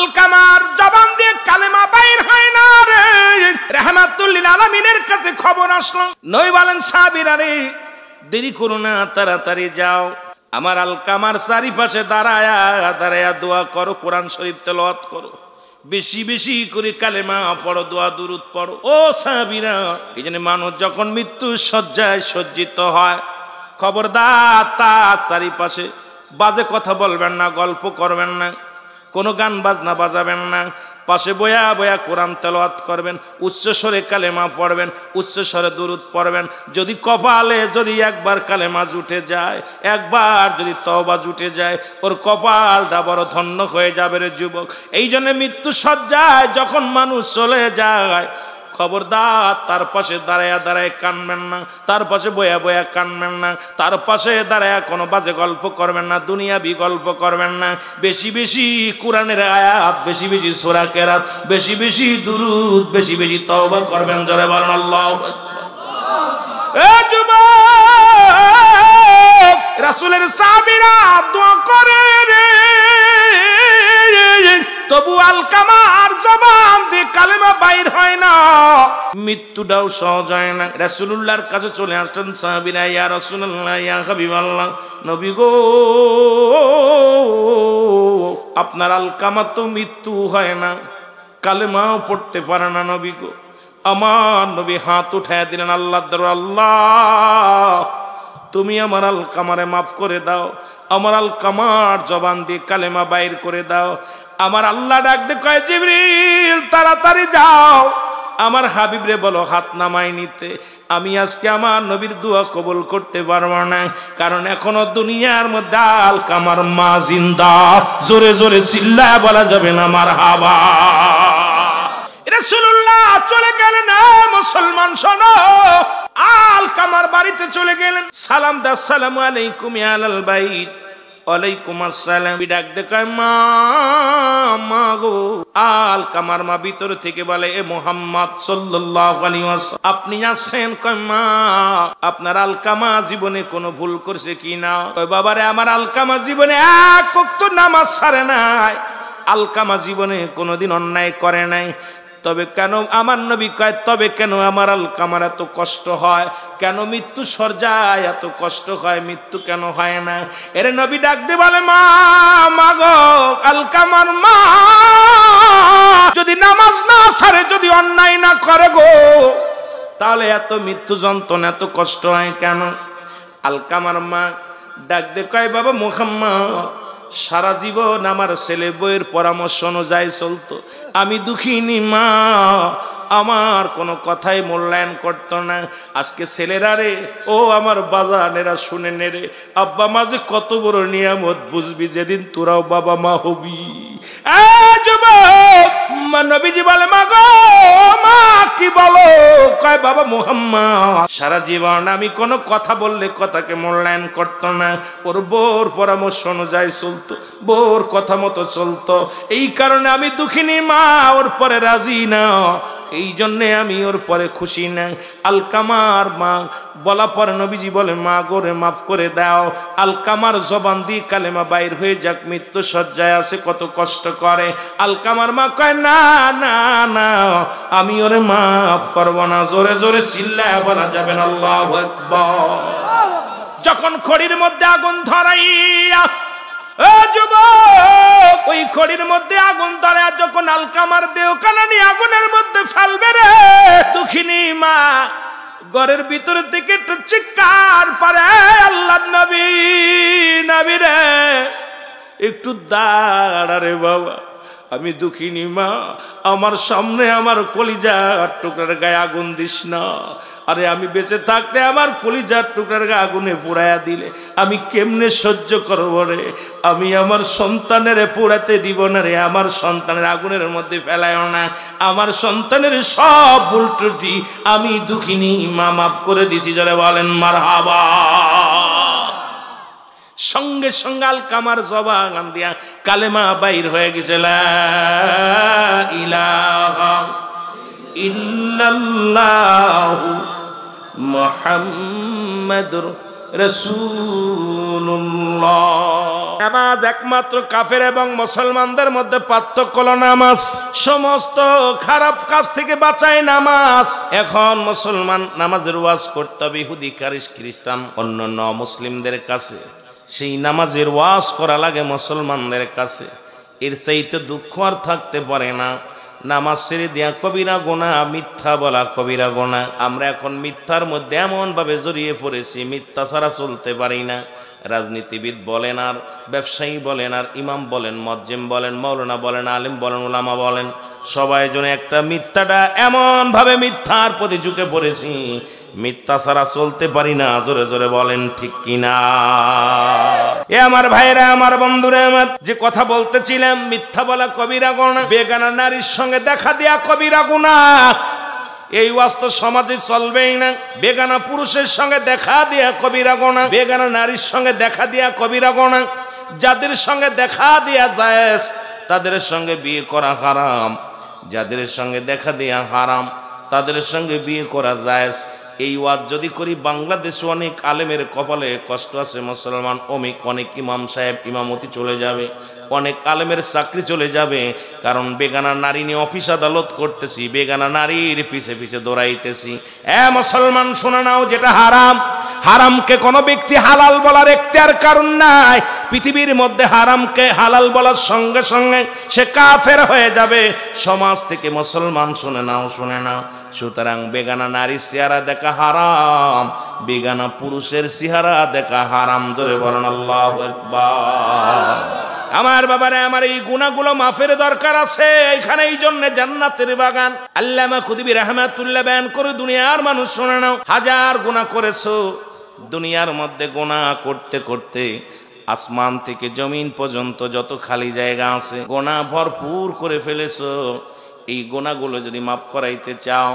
আলকামার জবান দিয়ে কালেমা বাইর হয় না রে। রাহমাতুল লিল আলামিনের কাছে খবর আসলো, নবী বলেন সাহাবীরা রে দেরি করো না, তাড়াতাড়ি যাও, আমার আলকামার চারিপাশে দাঁড়ায়া দাঁড়ায়া দোয়া করো, কোরআন শরীফ তেলাওয়াত করো, বেশি বেশি করে কালেমা পড়ো, দোয়া দুরূদ পড়ো। ও সাহাবীরা, এইজন্য মানুষ যখন মৃত্যু শয্যায় সজ্জিত হয়, খবরদার তার চারিপাশে বাজে কথা বলবেন না, গল্প করবেন না, কোনো গান বাজনা বাজাবেন না, পাশে বয়া বয়া কোরআন তেলাওয়াত করবেন, উচ্চ স্বরে কালেমা পড়বেন, উচ্চ স্বরে দুরূদ পড়বেন। যদি কপালে যদি একবার কালেমা জুটে যায়, একবার যদি তওবা জুটে যায়, ওর কপালটা বড় ধন্য হয়ে যাবে রে যুবক। এই জন্য মৃত্যু সজ্জায় যখন মানুষ চলে যায়, খবরদার তার পাশে দাঁড়ায়া দাঁড়ায় কানবেন না, তার পাশে বয়া বয়া কানবেন না, তার পাশে দাঁড়ায়া কোনো বাজে গল্প করবেন না, দুনিয়াবি গল্প করবেন না। বেশি বেশি কোরআনের আয়াত, বেশি বেশি সূরা কেরাত, বেশি বেশি দুরূদ, বেশি বেশি তওবা করবেন। জোরে বলেন আল্লাহু আকবার। এ যুবক, রাসূলের সাহাবীরা দোয়া করে রে, তবু আলকামার জবান দিয়ে কালেমা বাইর হয় না, মৃত্যুটাও সহজ হয় না। রাসূলুল্লাহর কাছে চলে আসলেন সাহাবীরা, ইয়া রাসূলুল্লাহ, ইয়া হাবিবাল্লাহ, নবী গো, আপনার আলকামা তো মৃত্যু হয় না, কালেমাও পড়তে পারে না নবী গো। আমার নবী হাত উঠায় দিলেন আল্লাহর দরবারে, আল্লাহ তুমি আমার আলকামারে মাফ করে দাও, আমার আলকামার জবান দিয়ে কালেমা বাইর করে দাও। আমার আল্লাহ ডাক দিয়ে কয়, জিবরিল তাড়াতাড়ি যাও, আমার হাবিবরে বলো হাত নামাই নিতে। আমি আজকে আমার নবীর দোয়া কবুল করতে পারবো না, কারণ এখনো দুনিয়ার মধ্যে আলকামার মা জিন্দা। জোরে জোরে চিল্লায় বলা যাবে না মারহাবা। রাসূলুল্লাহ চলে গেলেন, মুসলমান শোনো, আলকামার বাড়িতে চলে গেলেন, সালাম দা, আসসালামু আলাইকুম ইয়া আহলাল বাইত। ওয়ালাইকুম আসসালাম। ডাক দেখায় মা, মা গো। আলকামার মা ভিতর থেকে বলে, এ মুহাম্মদ সাল্লাল্লাহু আলাইহি ওয়াসাল্লাম, আপনি আছেন? কয় মা, আপনার আলকামা জীবনে কোনো ভুল করছে কি না? কয় বাবারে, আমার আলকামা জীবনে এক ওয়াক্ত নামাজ ছাড়ে নাই, আলকামা জীবনে কোনোদিন অন্যায় করে নাই। তবে কেন, আমার নবী কয়, তবে কেন আমার আলকামার এত কষ্ট হয়, কেন মৃত্যু সজ্জায় এত কষ্ট হয়, মৃত্যু কেন হয় না? এর নবী ডাক দিয়ে বলে, মা, মা গো, আলকামার মা যদি নামাজ না ছাড়ে, যদি অন্যায় না করে গো, তাহলে এত মৃত্যু যন্ত্রণা, এত কষ্ট হয় কেন? আলকামার মা ডাক দিয়ে কয়, বাবা মুহাম্মদ, সারা জীবন আমার ছেলে বইয়ের পরামর্শ অনুযায়ী চলতো, আমি দুঃখিনী মা, আমার কোনো কথাই মূল্যায়ন করতো না। আজকে ছেলেরা রে, ও আমার বাজানেরা শুনে নে রে, আব্বা মা যে কত বড় নিয়ামত বুঝবি যেদিন তোরাও বাবা মা হবি। নবীজি বলে, মা গো, মা কি বলো? কয়, বাবা মুহাম্মদ সারা জীবন আমি কোনো কথা বললে কথাকে মূল্যায়ন করতো না, ওর বউর পরামর্শ অনুযায়ী চলতো, বউর কথা মতো চলতো, এই কারণে আমি দুঃখিনী মা, ওর পরে রাজি না, এই জন্যে আমি ওর পরে খুশি না। আলকামার মা বলা পরে নবীজি বলে, মা গোরে মাফ করে দাও, আলকামার জবান দিয়ে কালেমা বাইর হয়ে যাক, মৃত্যু সজ্জায় আছে, কত কষ্ট করে। আলকামার মা কয়, না না না, আমি ওরে মাফ করব না। জোরে জোরে চিল্লায় বলা যাবে না আল্লাহু আকবার। যখন খড়ির মধ্যে আগুন ধরাইয়া, ও যুবক, ওই খড়ির মধ্যে আগুন ধরে, যখন আলকামার দেহ কানানি আগুনের মধ্যে ফেলবে রে, দুঃখিনী মা ঘরের ভিতর থেকে একটু চিৎকার পারে, আল্লাহ নবী, নবী রে একটু দাঁড়া রে বাবা, আমি দুঃখিনী মা, আমার সামনে আমার কলিজার টুকরার গায়ে আগুন দিস না। আরে আমি বেঁচে থাকতে আমার কলিজার টুকরার গায়ে আগুনে পোড়ায়া দিলে আমি কেমনে সহ্য করবো রে? আমি আমার সন্তানের পোড়াতে দিব না রে, আমার সন্তানের আগুনের মধ্যে ফেলায়ও না, আমার সন্তানের সব ভুল ত্রুটি আমি দুঃখিনী মা মাফ করে দিছি। যারা বলেন মারহাবা। সঙ্গে সঙ্গে আলকামার জবান দিয়া কালেমা বাইর হয়ে গেছে, লা ইলাহা ইল্লাল্লাহু মুহাম্মাদুর রাসূলুল্লাহ। নামাজ একমাত্র কাফের এবং মুসলমানদের মধ্যে পার্থক্য হলো নামাজ। সমস্ত খারাপ কাজ থেকে বাঁচায় নামাজ। এখন মুসলমান নামাজের ওয়াজ করতে হবে ইহুদি খ্রিস্টান অন্যান্য মুসলিমদের কাছে, সেই নামাজের ওয়াজ করা লাগে মুসলমানদের কাছে। এর চাইতে দুঃখ আর থাকতে পারে না। নামাজ ছেড়ে দেয়া কবিরা গোনা, মিথ্যা বলা কবিরা গোনা। আমরা এখন মিথ্যার মধ্যে এমন ভাবে জড়িয়ে পড়েছি, মিথ্যা ছাড়া চলতে পারি না। রাজনীতিবিদ বলেন আর ব্যবসায়ী বলেন আর ইমাম বলেন, মুয়াজ্জিম বলেন, মাওলানা বলেন, আলেম বলেন, উলামা বলেন, সবাই জন্য একটা মিথ্যাটা এমন ভাবে মিথ্যার প্রতি ঝুঁকে পড়েছি, মিথ্যা ছাড়া চলতে পারি না। জোরে জোরে বলেন ঠিক কিনা? এ আমার ভাইরা, আমার বন্ধুরা, আমার যে কথা বলতেছিলাম, মিথ্যা বলা কবিরা গুনাহ, বেগানা নারীর সঙ্গে দেখা দেয়া কবিরা গুনাহ। এই ওয়াজ তো সমাজে চলবেই না। বেগানা পুরুষের সঙ্গে দেখা দেয়া কবিরা গুনাহ, বেগানা নারীর সঙ্গে দেখা দেয়া কবিরা গুনাহ। যাদের সঙ্গে দেখা দেয়া জায়েজ তাদের সঙ্গে বিয়ে করা হারাম, যাদের সঙ্গে দেখা দেয়া হারাম তাদের সঙ্গে বিয়ে করা জায়েজ। এই ওয়াজ যদি করি, বাংলাদেশে অনেক আলেমের কপালে কষ্ট আছে মুসলমান, অনেক ইমাম সাহেব ইমামতি চলে যাবে, অনেক আলেমের চাকরি চলে যাবে। কারণ বেগানা নারী নিয়ে অফিস আদালত করতেছি, বেগানা নারীর পিছে পিছে দৌড়াইতেছি। মুসলমান শোনা নাও, যেটা হারাম, হারামকে কোনো ব্যক্তি হালাল বলার এখতিয়ার কারণ নাই। পৃথিবীর মধ্যে হারামকে হালাল বলার সঙ্গে সঙ্গে সে কাফের হয়ে যাবে। সমাজ থেকে মুসলমান শুনে নাও, শুনে নাও। সুতরাং বেগানা নারীর চেহারা দেখা হারাম, বেগানা পুরুষের চেহারা দেখা হারাম। জোরে বলেন আল্লাহু আকবার। আমার বাবারে, আমার এই গুনাহগুলো মাফের দরকার আছে। এখানে এই জন্য জান্নাতের বাগান আল্লামা খুদবি রাহমাতুল্লাহ বয়ান করে, দুনিয়ার মানুষ শুনে নাও, হাজার গুনাহ করেছো। দুনিয়ার মধ্যে গুনাহ করতে করতে আসমান থেকে জমিন পর্যন্ত যত খালি জায়গা আছে গুনাহ ভরপুর করে ফেলেছো। এই গুনাহগুলো যদি মাফ করাইতে চাও,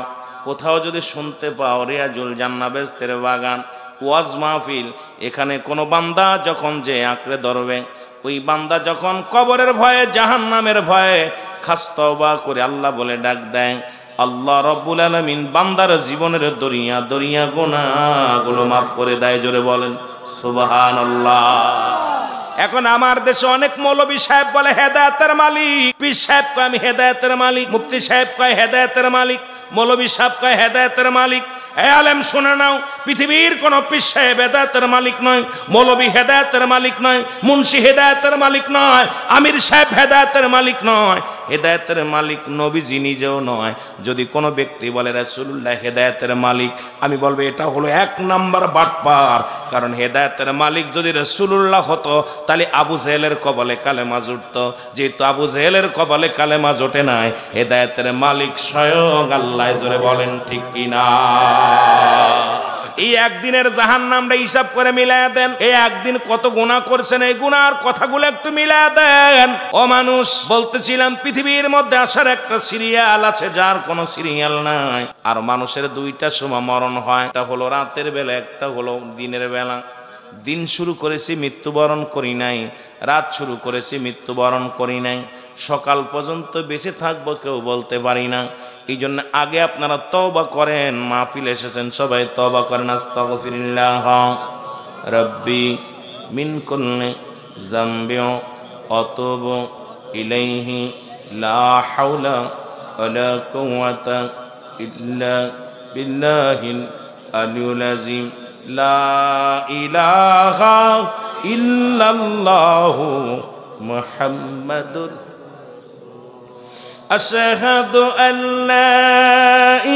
কোথাও যদি শুনতে পাও রিয়াজুল জান্নাহ বেহেশতের বাগান ওয়াজ মাহফিল, এখানে কোনো বান্দা যখন যে আঁকড়ে ধরবে, ওই বান্দা যখন কবরের ভয়ে, জাহান্নামের ভয়ে খাস তওবা করে আল্লাহ বলে ডাক দেয়, আল্লাহ রব্বুল আলামিন বান্দার জীবনের দরিয়া দরিয়া গুনাহগুলো মাফ করে দেয়। জোরে বলেন সুবহানাল্লাহ। এখন আমার দেশে অনেক মৌলবী সাহেব বলে হেদায়েতের মালিক, পীর সাহেব কয় আমি হেদায়েতের মালিক, মুফতি সাহেব কয় হেদায়েতের মালিক, মৌলবী সাহেব কয় হেদায়েতের মালিক। আলেম শুনে নাও, পৃথিবীর কোন পীর সাহেব হেদায়েতের মালিক নয়, মৌলবী হেদায়েতের মালিক নয়, মুন্সি হেদায়েতের মালিক নয়, আমির সাহেব হেদায়েতের মালিক নয়, হেদায়েতের মালিক নবীজি নিজেও নয়। যদি কোনো ব্যক্তি বলে রাসূলুল্লাহ হেদায়েতের মালিক, আমি বলবো এটা হলো এক নাম্বার বাটপার। কারণ হেদায়েতের মালিক যদি রাসূলুল্লাহ হতো, তাহলে আবু জেহেলের কপালে কালেমা জুটত। যেহেতু আবু জেহেলের কপালে কালেমা জোটে নাই, হেদায়েতের মালিক স্বয়ং আল্লাহ। জোরে বলেন ঠিক কিনা? এই একদিনের জাহান্নামটা হিসাব করে মিলায়া দেন। এই একদিন কত গুনাহ করছেন, এই গুনার কথাগুলো একটু মিলায়া দেন। ও মানুষ, বলতেছিলাম পৃথিবীর মধ্যে আসার একটা সিরিয়াল আছে যার কোনো সিরিয়াল নাই। আর মানুষের দুইটা সময় মরণ হয়, একটা হলো রাতের বেলা, একটা হলো দিনের বেলা। দিন শুরু করেছি, মৃত্যুবরণ করি নাই। রাত শুরু করেছি, মৃত্যুবরণ করি নাই। সকাল পর্যন্ত বেঁচে থাকবো কেউ বলতে পারি না। এই জন্য আগে আপনারা তওবা করেন। মাহফিল এসেছেন, সবাই তওবা করেন। আস্তাগফিরুল্লাহ রাব্বি মিন কুল্লি যামবি আতুবু ইলাইহি লা হাওলা ওয়ালা কুওয়াতা ইল্লা বিল্লাহিল আলিয়্যিল আযীম। লা ইলাহা ইল্লাল্লাহু মুহাম্মাদুর আশহাদু আল্লা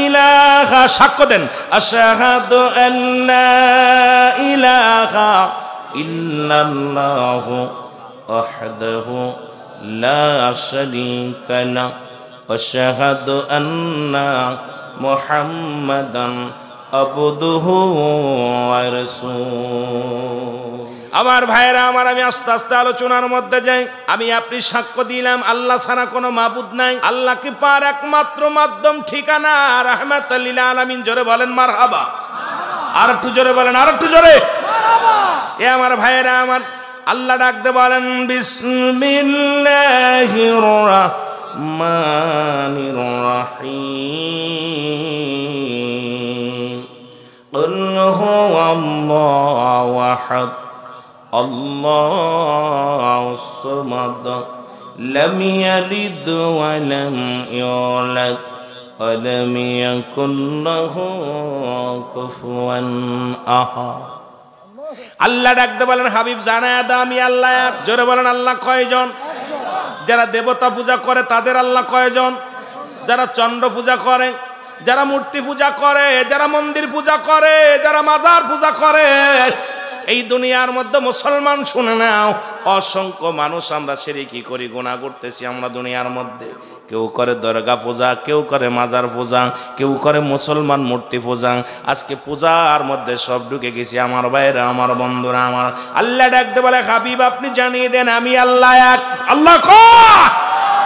ইলাহা, সাক্ষ্য দেন, আশহাদু আল্লা ইলাহা ইল্লাল্লাহু ওয়াহদাহু লা শারীকা লাহু আশহাদু আন্না মুহাম্মাদান আবদুহু ওয়া রাসূলুহু। আমার ভাইরা আমার, আমি আস্তে আস্তে আলোচনার মধ্যে যাই। আমি আপনি সাক্ষ্য দিলাম আল্লাহ ছাড়া কোনো মাবুদ নাই, আল্লাহকে পার একমাত্র মাধ্যম ঠিকানা রাহমাতাল লিল আলামিন। জোরে বলেন মারহাবা। আর একটু জোরে বলেন, আর একটু জোরে মারহাবা। এ আমার ভাইরা আমার, আল্লাহ ডাকতে বলেন বিসমিল্লাহির রাহমানির রাহিম। কুল হুয়াল্লাহু আহাদ আল্লাহু সামাদ লাম ইয়ালিদ ওয়া লাম ইউলাদ ওয়া লাম ইয়াকুল লাহু কুফুয়ান আহাদ। আল্লাহ ডাকতে বলেন, হাবিব জানায়া দাও আমি আল্লাহ এক। জোরে বলেন আল্লাহ কয়জন? যারা দেবতা পূজা করে তাদের আল্লাহ কয়জন? যারা চন্দ্র পূজা করে, যারা মূর্তি পূজা করে, যারা মন্দির পূজা করে, যারা মাজার পূজা করে, এই দুনিয়ার মধ্যে মুসলমান শুনে নাও, অসংখ্য মানুষ আমরা শিরকি করি, গুনাহ করতেছি আমরা দুনিয়ার মধ্যে। কেউ করে দরগা পূজা, কেউ করে মাজার পূজা, কেউ করে মুসলমান মূর্তি পূজা। আজকে পূজার মধ্যে সব ঢুকে গেছি আমার ভাইরা, আমার বন্ধুরা। আমার আল্লাহ ডাকতে বলে, হাবিব আপনি জানিয়ে দেন আমি আল্লাহ এক। আল্লাহ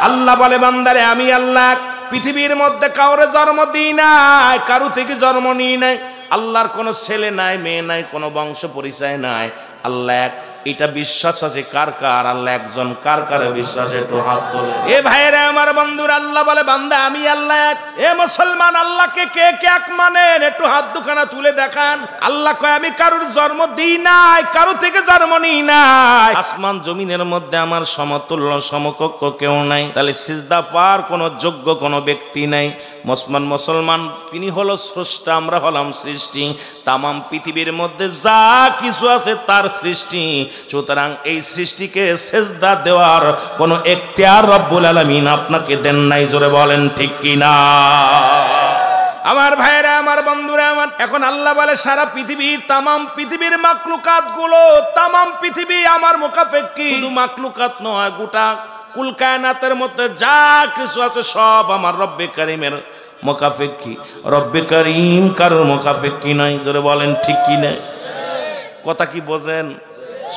আল্লাহ বলে, বান্দারে আমি আল্লাহ এক। পৃথিবীর মধ্যে কাউরে জন্ম দিই নাই, কারু থেকে জন্ম নিই নাই। আল্লাহর কোনো ছেলে নাই, মেয়ে নাই, কোনো বংশ পরিচয় নাই। আল্লাহ এক, এটা বিশ্বাস আছে কার কার? আল্লাহ একজন, কার কার বিশ্বাস? একটু হাত তোলে। এ ভাইরা আমার বন্ধুরা, আল্লাহ বলে, বান্দা আমি আল্লাহ এক। এ মুসলমান, আল্লাহকে কে কে এক মানেন? একটু হাত দুখানা তুলে দেখান। আল্লাহ কয়, আমি কারুর জন্ম দিই নাই, কারু থেকে জন্ম নিই নাই। আসমান জমিনের মধ্যে আমার সমতুল্য সমকক্ষ কেউ নাই। তাহলে সিজদা পাওয়ার কোনো যোগ্য কোনো ব্যক্তি নাই। মুসলমান তিনি হলো স্রষ্টা, আমরা হলাম সৃষ্টি। তামাম পৃথিবীর মধ্যে যা কিছু আছে তার সৃষ্টি। সুতরাং এই সৃষ্টিকে সেজদা দেওয়ার কোনো এখতিয়ার রব্বুল আলামিন আপনাকে দেন নাই। জোরে বলেন ঠিক কিনা? আমার ভাইরা, আমার বন্ধুরা আমার, এখন আল্লাহ বলে সারা পৃথিবী, তামাম পৃথিবীর মাকলুকাত গুলো, তামাম পৃথিবী আমার মুখাপেক্ষী। শুধু মাকলুকাত নয়, গোটা কুল কায়নাতের মধ্যে যা কিছু আছে সব আমার রব্বে কারীমের মুখাপেক্ষী। রব্বে কারীম কারোর মুখাপেক্ষী নয়। জোরে বলেন ঠিক কিনা? কথা কি বোঝেন?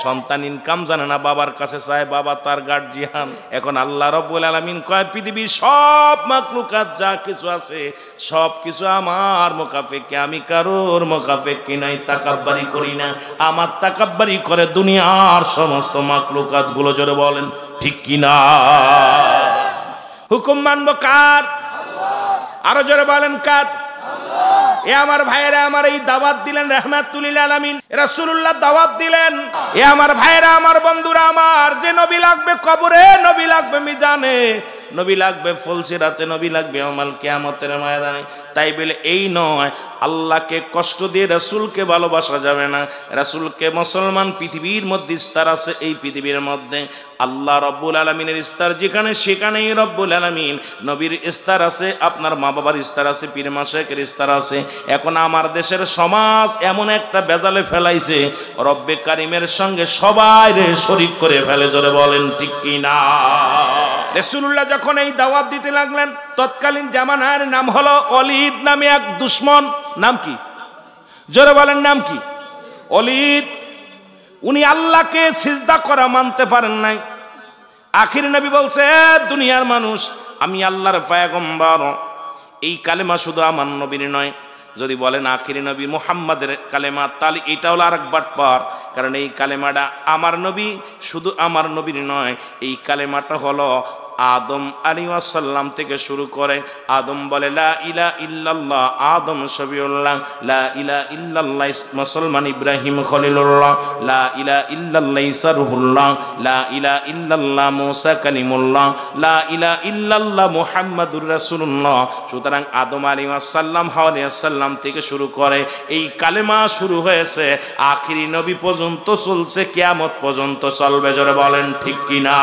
সন্তান ইনকাম জানে না, বাবার কাছে চায়, বাবা তার গার্জিয়ান। এখন আল্লাহ রাব্বুল আলামিন কয়, পৃথিবীর সব মাখলুকাত যা কিছু আছে সব কিছু আমার মুখাপেক্ষী, আমি কারোর মুখাপেক্ষী নাই। তাকাব্বারি করি না, আমার তাকাব্বারি করে দুনিয়ার সমস্ত মাখলুকাত গুলো। জোরে বলেন ঠিক কিনা? হুকুম মানবো কার? আরো জোরে বলেন কার? এ আমার ভাইয়েরা আমার, এই দাওয়াত দিলেন রাহমাতুল লিল আলামিন, রাসূলুল্লাহ দাওয়াত দিলেন। এ আমার ভাইয়েরা আমার বন্ধুরা আমার, যে নবী লাগবে কবরে, নবী লাগবে মিজানে, নবী লাগবে ফুলসিরাতে, নবী লাগবে ইয়াউমুল কিয়ামতের ময়দানে। তাই বলে এই নয় আল্লাহকে কষ্ট দিয়ে রাসূলকে ভালোবাসা যাবে না। রাসূলকে মুসলমান পৃথিবীর মধ্যে ইস্তার আছে, এই পৃথিবীর মধ্যে আল্লাহ রব্বুল আলামিনের ইস্তার যেখানে সেখানেই রব্বুল আলামিন। নবীর ইস্তার আছে, আপনার মা বাবার ইস্তার আছে, পীর মাশায়েখের ইস্তার আছে। এখন আমার দেশের সমাজ এমন একটা বেজালে ফেলাইছে, রব্বে কারিমের সঙ্গে সবাই শরীক করে ফেলে। জোরে বলেন ঠিক কিনা? রাসূলুল্লাহ যখন এই দাওয়াত দিতে লাগলেন, তৎকালীন জামানার নাম হলো ওলীদ নামে এক দুশমন। নাম কি? জোরে বলেন নাম কি? ওলীদ। উনি আল্লাহকে সিজদা করা মানতে পারেন নাই। আখির নবী বলছে, দুনিয়ার মানুষ, আমি আল্লাহর পয়গম্বর। এই কালেমা শুধু আমার নবীর নয়, যদি বলেন আখিরি নবী মুহাম্মাদের কালেমা, তাহলে এটা হলো আরেক বাটপার। কারণ এই কালেমাটা আমার নবী, শুধু আমার নবীর নয়, এই কালেমাটা হলো আদম আলাইহিস সালাম থেকে শুরু করে। আদম বলে লা ইলাহা ইল্লাল্লাহ, আদম শফিউল্লাহ। লা ইলাহা ইল্লাল্লাহ মুসলমান ইব্রাহিম খলিলুল্লাহ। লা ইলাহা ইল্লাল্লাহ ঈসা রূহুল্লাহ। লা ইলাহা ইল্লাল্লাহ মুসা কালিমুল্লাহ। লা ইলাহা ইল্লাল্লাহ মুহাম্মাদুর রাসূলুল্লাহ। সুতরাং আদম আলাইহিস সালাম হাওয়া আলাইহিস সালাম থেকে শুরু করে এই কালেমা শুরু হয়েছে, আখিরি নবী পর্যন্ত চলছে, কিয়ামত পর্যন্ত চলবে। জোরে বলেন ঠিক কিনা?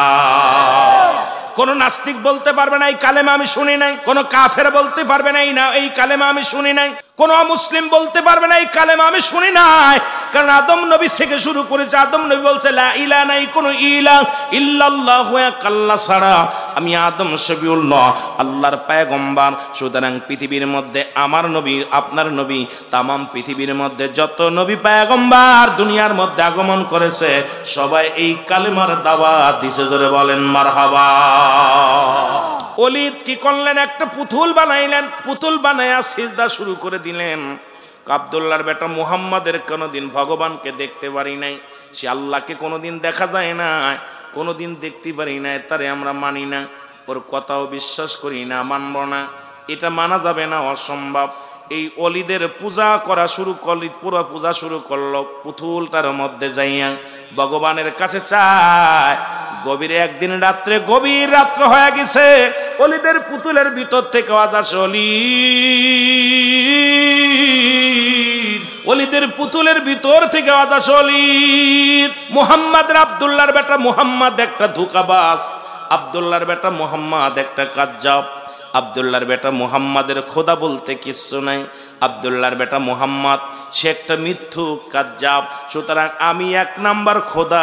কোন নাস্তিক বলতে পারবে না এই কালেমা আমি শুনি নাই। কোন কাফের বলতে পারবে না এই কালেমা আমি শুনি নাই। কোন মুসলিম বলতে পারবে না এই কালেমা আমি শুনি নাই। কারণ আদম নবী থেকে শুরু করেছে। আদম নবী বলছে লা ইলাহা নাই কোনো ইলাহ ইল্লাল্লাহু এক আল্লাহ ছাড়া, আমি আদম শফিউল্লাহ, আল্লাহর পয়গম্বর। সুতরাং পৃথিবীর মধ্যে আমার নবী, আপনার নবী, তামাম পৃথিবীর মধ্যে যত নবী পয়গম্বর দুনিয়ার মধ্যে আগমন করেছে, সবাই এই কালেমার দাওয়াত দিছে। জোরে বলেন মারহাবা। ওলীদ কি করলেন? একটা পুতুল বানাইলেন। পুতুল বানায়া সিজদা শুরু করে দিলেন। আব্দুল্লাহর বেটা মুহাম্মাদের কোনোদিন ভগবানকে দেখতে পারি নাই, সে আল্লাহকে কোনোদিন দেখা যায় না, কোনোদিন দেখতে পারি না, তারে আমরা মানি না, ওর কথাও বিশ্বাস করি না, মানব না, এটা মানা যাবে না, অসম্ভব। এই ওলীদের পূজা করা শুরু করলি, পুরো পূজা শুরু করলো পুতুলটার মধ্যে যাইয়া। ভগবানের কাছে চায়। গভীর একদিন রাত্রে, গভীর রাত্র হয়ে গেছে, অলিদের পুতুলের ভিতর থেকে আওয়াজ আসে, অলিদের পুতুলের ভিতর থেকে আওয়াজ আসে, অলিদ। মুহাম্মদ আব্দুল্লাহর বেটা মুহাম্মদ একটা ধোঁকাবাজ, আব্দুল্লাহর বেটা মুহাম্মদ একটা কাজ্জাব। আব্দুল্লাহর বেটা মুহাম্মাদের খোদা বলতে কিচ্ছু নাই। আব্দুল্লাহর বেটা মুহাম্মদ সে একটা মিথ্যুক কাজ্জাব। সুতরাং আমি এক নাম্বার খোদা।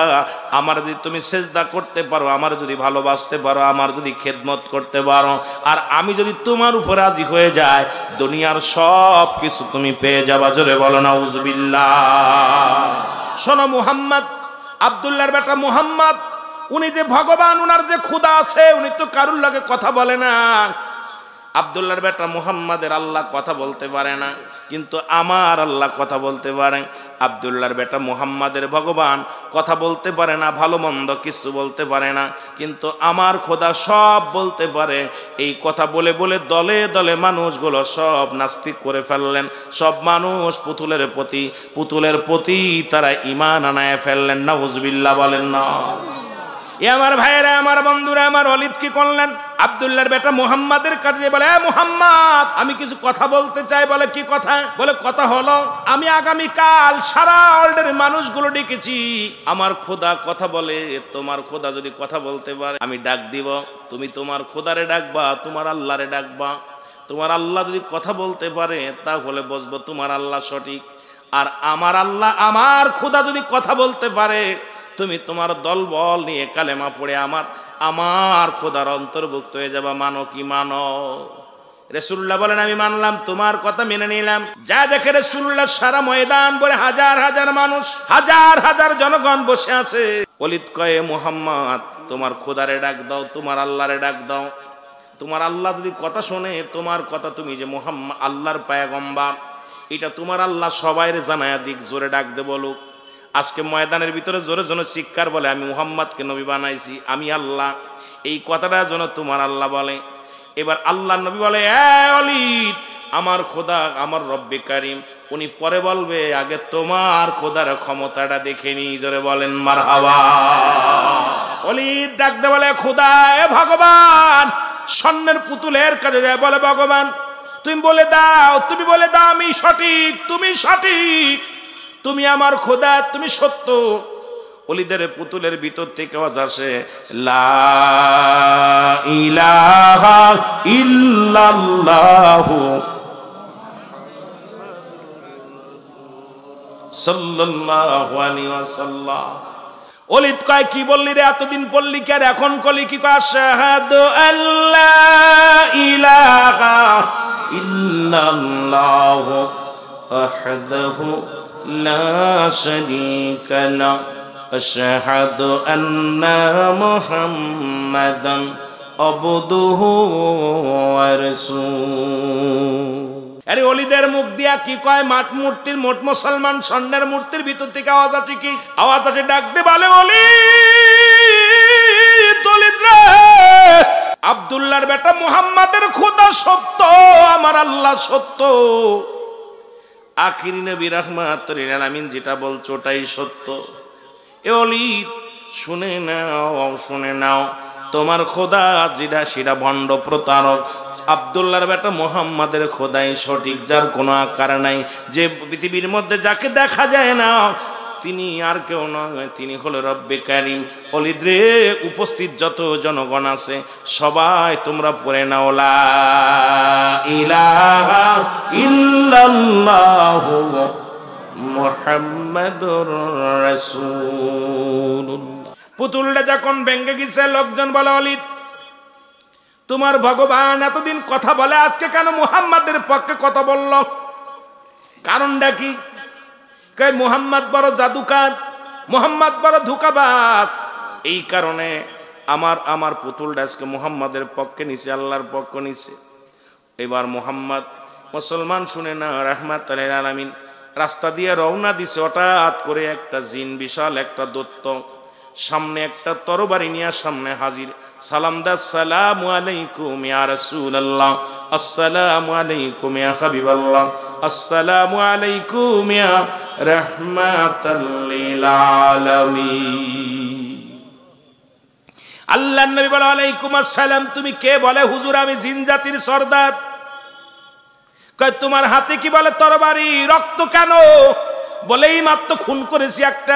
আমার যদি তুমি সেজদা করতে পারো, আমার যদি ভালোবাসতে পারো, আমার যদি খেদমত করতে পারো, আর আমি যদি তোমার উপর রাজি হয়ে যাই, দুনিয়ার সব কিছু তুমি পেয়ে যাবা। জোরে বলো নাউজুবিল্লাহ। শোনো মুহাম্মদ, আব্দুল্লাহর বেটা মুহাম্মদ, উনি যে ভগবান, উনার যে খোদা আছে, উনি তো কারুর লাগে কথা বলে না। আব্দুল্লাহর বেটা মুহাম্মাদের আল্লাহ কথা বলতে পারে না, কিন্তু আমার আল্লাহ কথা বলতে পারে। আব্দুল্লাহর বেটা মুহাম্মাদের ভগবান কথা বলতে পারে না, ভালো মন্দ কিছু বলতে পারে না, কিন্তু আমার খোদা সব বলতে পারে। এই কথা বলে বলে দলে দলে মানুষগুলো সব নাস্তিক করে ফেললেন। সব মানুষ পুতুলের প্রতি তারা ঈমান আনায় ফেললেন। নাউজুবিল্লাহ বলেন না। এ আমার ভাইয়েরা, আমার বন্ধুরা, আমার অলিদ কি করলেন? আব্দুল্লাহর বেটা মুহাম্মাদের কাছে বলে, মুহাম্মদ, আমি কিছু কথা বলতে চাই। বলে কি কথা? বলে কথা হলো, আমি আগামীকাল সারা ওয়ার্ল্ডের মানুষগুলো ডেকেছি। আমার খোদা কথা বলে, তোমার খোদা যদি কথা বলতে পারে আমি ডাক দিব, তুমি তোমার খোদারে ডাকবা, তোমার আল্লাহরে ডাকবা। তোমার আল্লাহ যদি কথা বলতে পারে তাহলে বুঝবো তোমার আল্লাহ সঠিক। আর আমার আল্লাহ, আমার খোদা যদি কথা বলতে পারে, তুমি তোমার দলবল নিয়ে কালেমা পড়ে আমার খোদার অন্তর্ভুক্ত হয়ে যাবা। মানো কি মানো? রাসূলুল্লাহ বলেন, আমি মানলাম, তোমার কথা মেনে নিলাম। যা দেখে রাসূলুল্লাহ সারা ময়দান বলে হাজার হাজার মানুষ, হাজার হাজার জনগণ বসে আছে। ওলিদ কয়ে, মুহাম্মদ, তোমার খোদারে ডাক দাও, তোমার আল্লাহরে ডাক দাও। তোমার আল্লাহ যদি কথা শোনে, তোমার কথা, তুমি যে মুহাম্মদ আল্লাহর পয়গম্বর, এটা তোমার আল্লাহ সবাইরে জানায়া দিক, জোরে ডাক দে বলুক। আজকে ময়দানের ভিতরে জোরে জোরে চিৎকার বলে, আমি মুহাম্মদকে নবী বানাইছি, আমি আল্লাহ। এই কথাটা যেন তোমার আল্লাহ বলে। এবার আল্লাহ নবী বলে, ওলিদ, আমার খোদা, আমার রব্বে কারিম, উনি পরে বলবে, আগে তোমার খোদার ক্ষমতাটা দেখে নি। জোরে বলেন মারহাবা। ওলিদ ডাকতে বলে, খোদা, এ ভগবান, স্বর্ণের পুতুলের কাছে যায়, বলে, ভগবান, তুমি বলে দাও, তুমি বলে দাও, আমি সঠিক, তুমি সঠিক, তুমি আমার খোদা, তুমি সত্য। ওলিদের পুতুলের ভিতর থেকে আওয়াজ আসে, লা ইলাহা ইল্লাল্লাহু সাল্লাল্লাহু আলাইহি ওয়াসাল্লাম। ওলিদ কয়, কি বললি রে? এতদিন পড়লি কি আর এখন কলি কি? কয়, আশহাদু আল্লা ইলাহা ইল্লাল্লাহু ওয়াহদাহু লা শারীকা লাহু আশহাদু আন্না মুহাম্মাদান আবদুহু ওয়া রাসূলুহু। আরে ওলিদের মুখ দিয়া কি কয়? মাট মূর্তির, মোট মুসলমান স্বর্ণের মূর্তির ভিতর থেকে আওয়াজ আসে, কি আওয়াজ আসে? ডাক দে বলে, ওলিদ রে, আব্দুল্লাহর বেটা মুহাম্মাদের খোদা সত্য, আমার আল্লাহ সত্য। আখিরি নবী রাহমাতুল লিল আলামিন যেটা বলছো ওটাই সত্য। এ ওলিদ, শুনে নাও, শুনে নাও, তোমার খোদা যেটা সেটা ভণ্ড প্রতারক। আব্দুল্লাহর বেটা মুহাম্মাদের খোদাই সঠিক, যার কোনো আকার নাই, যে পৃথিবীর মধ্যে যাকে দেখা যায় না তিনি আর কেউ নয়, তিনি হলো রব্বে কারিম। ওলিদ রে, উপস্থিত যত জনগণ আছে সবাই তোমরা পড়ে নাও, লা ইলাহা ইল্লাল্লাহু মুহাম্মাদুর রাসূলুল্লাহ। পুতুলটা যখন ভেঙে গেছে, লোকজন বলে, ওলিদ, তোমার ভগবান এতদিন কথা বলে, আজকে কেন মুহাম্মাদের পক্ষে কথা বলল? কারণটা কি? কই, মুহাম্মদ বড় জাদুকার, মুহাম্মদ বড় ধোঁকাবাজ। এই কারণে আমার পুতুলটা আজকে মুহাম্মাদের পক্ষে নিছে, আল্লাহর পক্ষ নিছে। এবার মুহাম্মদ মুসলমান শুনে না, রাহমাতুল লিল আলামিন রাস্তা দিয়ে রওনা দিছে। হঠাৎ করে একটা জিন, বিশাল একটা দৈত্য, সামনে একটা তরবারি নিয়ে সামনে হাজির। সালাম দা, আসসালামু আলাইকুম ইয়া রাসূলুল্লাহ, আসসালামু আলাইকুম ইয়া হাবিবাল্লাহ, আসসালামু আলাইকুম ইয়া রাহমাতাল লিল আলামিন। আল্লাহর নবী বলে আলাইকুম আসসালাম। তুমি কে? বলে হুজুর আমি জিন জাতির সর্দার। কয় তোমার হাতে কি? বলে তরবারি। রক্ত কেন? বলে এই মাত্র খুন করেছি একটা।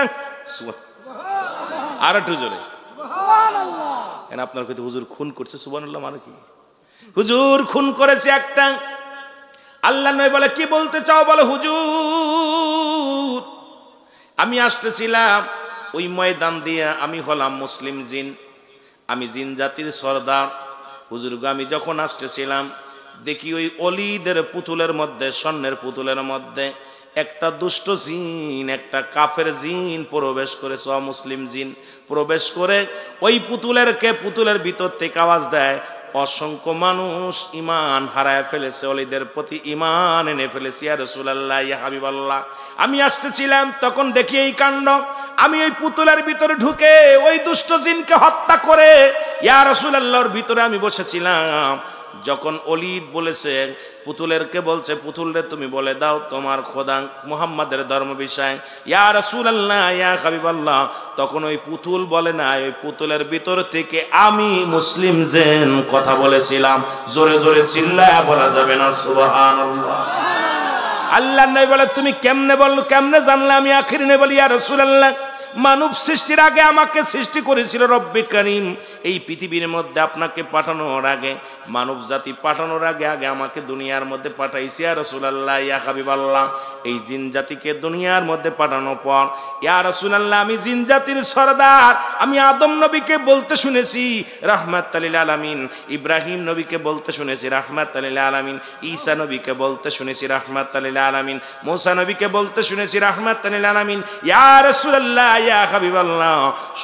আর একটু জোরে সুবহানাল্লাহ। আপনার কাছে হুজুর খুন করছে, সুবহানাল্লাহ মানে কি? হুজুর খুন করেছে একটা। আল্লাহ নবী বলে কি বলতে চাও? বলে হুজুর আমি আসতেছিলাম ওই ময়দান দিয়ে, আমি হলাম মুসলিম জিন, আমি জিন জাতির সর্দার। হুজুর আমি যখন আসতেছিলাম দেখি ওই অলিদের পুতুলের মধ্যে, স্বর্ণের পুতুলের মধ্যে একটা দুষ্ট জিন, একটা কাফের জিন প্রবেশ করেছে, অমুসলিম জিন প্রবেশ করে ওই পুতুলের ভিতর থেকে আওয়াজ দেয়, অসংখ্য মানুষ ঈমান হারায় ফেলেছে, অলিদের প্রতি ঈমান এনে ফেলেছে। ইয়া রাসূলুল্লাহ, ইয়া হাবিবাল্লাহ, আমি আসতেছিলাম তখন দেখি এই কাণ্ড। আমি ওই পুতুলের ভিতরে ঢুকে ওই দুষ্ট জিনকে হত্যা করে ইয়া রাসূলুল্লাহর ভিতরে আমি বসেছিলাম। যখন অলিদ বলেছে, পুতুলেরকে বলছে, পুতুলরে তুমি বলে দাও তোমার খোদা মুহাম্মাদের ধর্ম বিষয়। ইয়া রাসূলুল্লাহ, ইয়া হাবিবাল্লাহ, তখন ওই পুতুল বলে না, ওই পুতুলের ভিতর থেকে আমি মুসলিম জিন কথা বলেছিলাম। জোরে জোরে চিল্লায়া বলা যাবে না সুবহানাল্লাহ। আল্লাহর নবী বলে তুমি কেমনে বললো, কেমনে জানলে? আমি আখির নবী বলি ইয়া রাসূলুল্লাহ, মানব সৃষ্টির আগে আমাকে সৃষ্টি করেছিল রব্বে কারীম। এই পৃথিবীর মধ্যে আপনাকে পাঠানোর আগে, মানব জাতি পাঠানোর আগে আগে আমাকে দুনিয়ার মধ্যে পাঠাইছে ইয়া রাসূলুল্লাহ, ইয়া হাবিবাল্লাহ। এই জিন জাতিকে দুনিয়ার মধ্যে পাঠানোর পর ইয়া রাসূলুল্লাহ আমি জিন জাতির সরদার। আমি আদম নবীকে বলতে শুনেছি রাহমাতাল লিল আলামিন, ইব্রাহিম নবীকে বলতে শুনেছি রাহমাতাল লিল আলামিন, ঈসা নবীকে বলতে শুনেছি রাহমাতাল লিল আলামিন, মুসা নবীকে বলতে শুনেছি রাহমাতাল লিল আলামিন। ইয়া রাসূলুল্লাহ, ইয়া হাবিবাল্লাহ,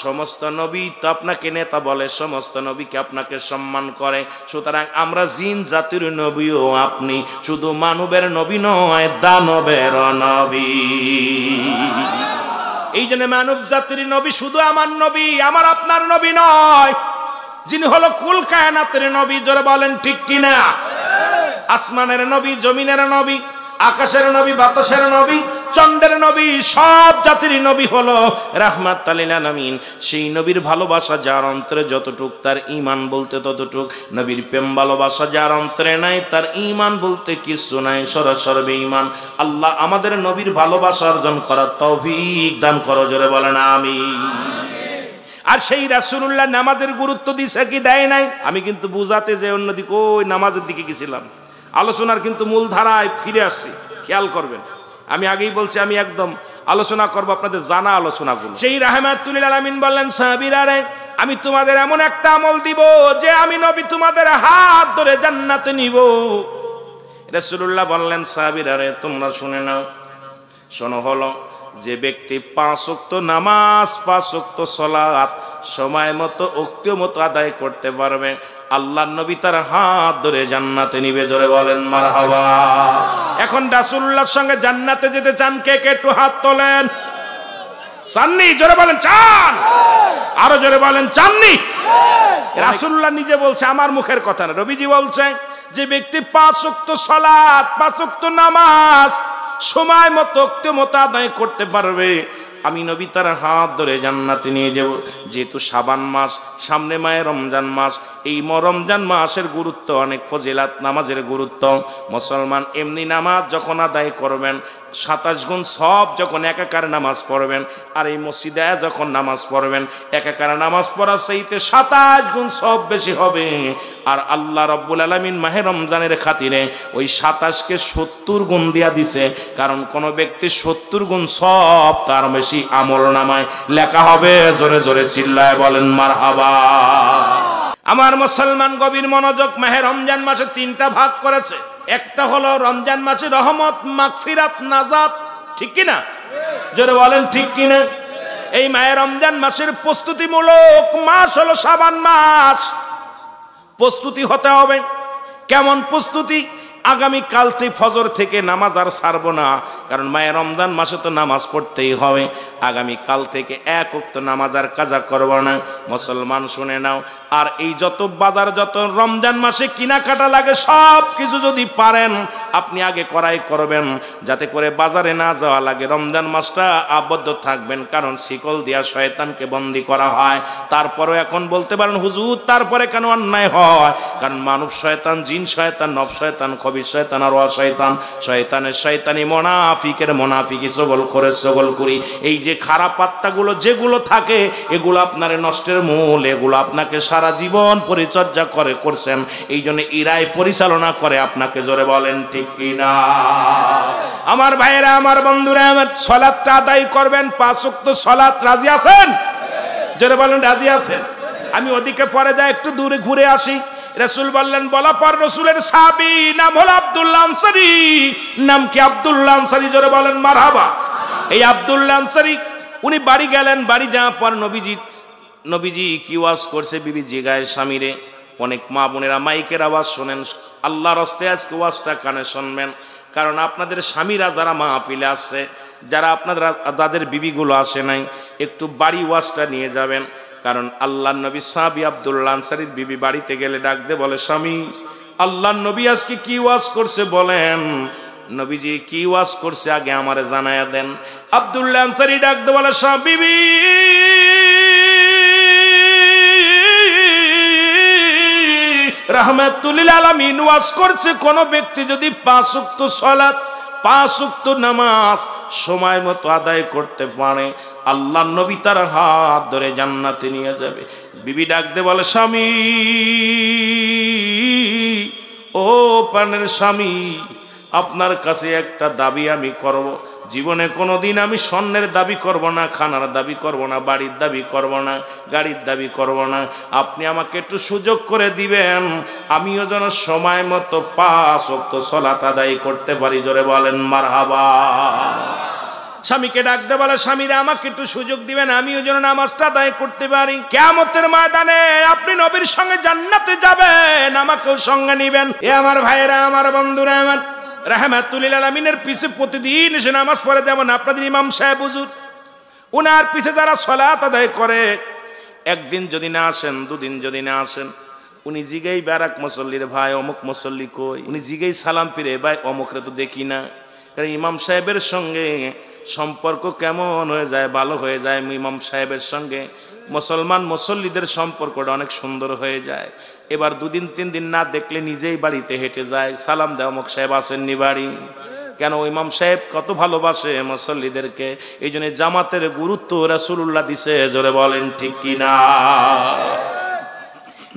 সমস্ত নবী তো আপনাকে নেতা বলে, সমস্ত নবীকে আপনাকে সম্মান করে। সুতরাং আমরা জিন জাতির নবীও আপনি, শুধু মানবের নবী নয়, দানবের নবী। এই জন্য মানব জাতির নবী শুধু আমার নবী, আমার আপনার নবী নয়, যিনি হলো কুল কায়নাতের নবী। জোরে বলেন ঠিক কিনা? আসমানের নবী, জমিনের নবী, আকাশের নবী, বাতাসের নবী, চন্দ্রের নবী, সব জাতির নবী হলো রাহমাতাল লিল আলামিন। সেই নবীর ভালোবাসা যার অন্তরে যতটুক, তার ঈমান বলতে ততটুক। নবীর প্রেম ভালোবাসা যার অন্তরে নাই, তার ঈমান বলতে কিছু নাই, সরাসরি বেঈমান। আল্লাহ আমাদের নবীর ভালোবাসা অর্জন করার তৌফিক দান করো। জোরে বলেন আমিন। আর সেই রাসূলুল্লাহ নামাজের গুরুত্ব দিছে কি দেয় নাই? আমি কিন্তু বুঝাতে যে অন্যদিকে ওই নামাজের দিকে গেছিলাম, আলোচনার কিন্তু মূল ধারায় ফিরে আসছি, খেয়াল করবেন। আমি আগেই বলছি আমি একদম আলোচনা করব আপনাদের জানা আলোচনাগুলো। সেই রাহমাতুল লিল আলামিন বললেন, সাহাবীরা রে, আমি তোমাদের এমন একটা আমল দিব যে আমি নবী তোমাদের হাত ধরে জান্নাতে নিব। রাসূলুল্লাহ বললেন, সাহাবীরা রে তোমরা শুনে নাও। শোনো, হলো যে ব্যক্তি 5 ওয়াক্ত নামাজ, 5 ওয়াক্ত সালাত সময় মতো ওক্ত মতো আদায় করতে পারবে, আল্লাহর নবী তার হাত ধরে জান্নাতে নিবে। জোরে বলেন মারহাবা। এখন রাসূলুল্লাহর সঙ্গে জান্নাতে যেতে চান কে কে? একটু হাত তোলেন। চাননি? জোরে বলেন চান। আরো জোরে বলেন চাননি। রাসূলুল্লাহ নিজে বলছে, আমার মুখের কথা না, নবীজি বলছে যে ব্যক্তি 5 ওয়াক্ত সালাত, 5 ওয়াক্ত নামাজ সময় মতো ওক্ত মতো আদায় করতে পারবে, আমি নবী তার হাত ধরে জান্নাতে নিয়ে যাব। যেহেতু শাবান মাস, সামনে মায়ে রমজান মাস, এই রমজান মাসের গুরুত্ব অনেক, ফজিলাত নামাজের গুরুত্ব। মুসলমান এমনি নামাজ যখন আদায় করবেন 27 গুণ সব, যখন একাকার নামাজ পড়বেন, আর এই মসজিদে যখন নামাজ পড়বেন একাকার নামাজ পড়ার চাইতে 27 গুণ সব বেশি হবে। আর আল্লাহ রাব্বুল আলামিন মাহে রমজানের খাতিরে ওই 27কে 70 গুণ দিয়া দিছে, কারণ কোন ব্যক্তি 70 গুণ সব তার বেশি আমল নামায় লেখা হবে। জোরে জোরে চিল্লায় বলেন মারহাবা। আমার মুসলমান গভীর মনোযোগ। মাহে রমজান মাসে 3টা ভাগ করেছে। একটা হলো রমজান মাসে রহমত, মাগফিরাত, নাজাত, ঠিক কিনা? জোরে বলেন ঠিক কিনা? এই মাহে রমজান মাসের প্রস্তুতিমূলক মাস হলো শাবান মাস। প্রস্তুতি হতে হবে। কেমন প্রস্তুতি? আগামী কাল থেকে ফজর থেকে নামাজ আর ছাড়বো না, কারণ মায়ের রমজান মাসে তো নামাজ পড়তেই হবে। আগামী কাল থেকে এক ওয়াক্ত নামাজ আর কাজা করব না। মুসলমান শুনে নাও, আর এই যত বাজার, যত রমজান মাসে কেনাকাটা লাগে সব কিছু যদি পারেন আপনি আগে করাই করবেন, যাতে করে বাজারে না যাওয়া লাগে। রমজান মাসটা আবদ্ধ থাকবেন, কারণ শিকল দিয়া শয়তানকে বন্দী করা হয়। তারপরেও এখন বলতে পারেন হুজুর তারপরে কেন অন্যায় হয়? কারণ মানব শয়তান, জিন শয়তান, নব শয়তান, খবির শয়তান আর অশয়তান, শয়তানের শয়তানি, মুনাফিকের মুনাফিকি, সগল করে সগল করি। এই যে খারাপ পাত্তাগুলো যেগুলো থাকে এগুলো আপনার নষ্টের মূল, এগুলো আপনাকে সারা জীবন পরিচর্যা করছেন, এই জন্য ইরাই পরিচালনা করে আপনাকে। জোরে বলেন ঠিক কিনা? আমার ভাইয়েরা, আমার বন্ধুরা, আমার সালাতটা আদায় করবেন, 5 ওয়াক্ত সালাত। রাজি আছেন? জোরে বলেন রাজি আছেন? আমি ওদিকে পরে যাই, একটু দূরে ঘুরে আসি। রাসূল বললেন, বলা পর রাসূলের সাহাবী নাম হলো আব্দুল্লাহ আনসারী। নাম কি? আব্দুল্লাহ আনসারী। জোরে বলেন মারহাবা। এই আব্দুল্লাহ আনসারী উনি বাড়ি গেলেন। বাড়ি যাওয়ার পর নবীজি কি ওয়াজ করছে বিবি জিগায় স্বামীরে। অনেক মা বোনেরা মাইকের আওয়াজ শোনেন, আল্লাহর রাস্তায় আজকে ওয়াজটা কানে শুনবেন। কারণ আপনাদের স্বামীরা যারা মাহফিলে আসছে, যারা আপনারা যাদের বিবিগুলো আসে নাই, একটু বাড়ি ওয়াজটা নিয়ে যাবেন। কারণ আল্লাহর নবী সাহাবী আব্দুল্লাহ আনসারীর বিবি বাড়িতে গেলে ডাক দে বলে, স্বামী আল্লাহর নবী আজকে কি ওয়াজ করছে বলেন। নবীজি কি ওয়াজ করছে আগে আমারে জানায়া দেন। আব্দুল্লাহ আনসারী ডাক দে বলে, বিবি রাহমাতুল লিল আলামিন ওয়াজ করছে, কোন ব্যক্তি যদি 5 ওয়াক্ত সালাত, 5 ওয়াক্ত নামাজ সময় মতো আদায় করতে পারে, আল্লাহর নবী তার হাত ধরে জান্নাতে নিয়ে যাবে। বিবি ডাক দে বলে, স্বামী ও প্রাণের স্বামী, আপনার কাছে একটা দাবি আমি করব। জীবনে কোনোদিন আমি স্বর্ণের দাবি করব না, খানার দাবি করব না, বাড়ির দাবি করব না, গাড়ির দাবি করব না। আপনি আমাকে একটু সুযোগ করে দিবেন, আমিও যেন সময় মতো 5 ওয়াক্ত সালাত আদায় করতে পারি। জোরে বলেন মারহাবা। স্বামীকে ডাকতে বলে, স্বামীরা আমাকে একটু সুযোগ দিবেন, আমিও যেন নামাজটা আদায় করতে পারি। কিয়ামতের ময়দানে আপনি নবীর সঙ্গে জান্নাতে যাবেন, আমাকেও সঙ্গে নিবেন। এ আমার ভাইয়েরা, আমার বন্ধুরা, আমার রাহমাতুল লিল আলামিনের পিছে প্রতিদিন এসে নামাজ পড়ে, যেমন আপনাদের ইমাম সাহেব হুজুর, উনার পিছে যারা সালাত আদায় করে, একদিন যদি না আসেন, 2 দিন যদি না আসেন, উনি জিগাই বারাক মুসল্লির ভাই অমুক মুসল্লি কই, উনি জিগাই সালাম ফিরে, ভাই অমুকরে তো দেখি না। কারণ ইমাম সাহেবের সঙ্গে সম্পর্ক কেমন হয়ে যায়, ভালো হয়ে যায়। ইমাম সাহেবের সঙ্গে মুসলমান মুসল্লিদের সম্পর্কটা অনেক সুন্দর হয়ে যায়। এবার 2 দিন 3 দিন না দেখলে নিজেই বাড়িতে হেঁটে যায়, সালাম দেয়, অমুক সাহেব আসেননি বাড়ি। কেন? ইমাম সাহেব কত ভালোবাসে মুসল্লিদেরকে। এই জন্য জামাতের গুরুত্ব রাসূলুল্লাহ দিছে। জোরে বলেন ঠিক কিনা?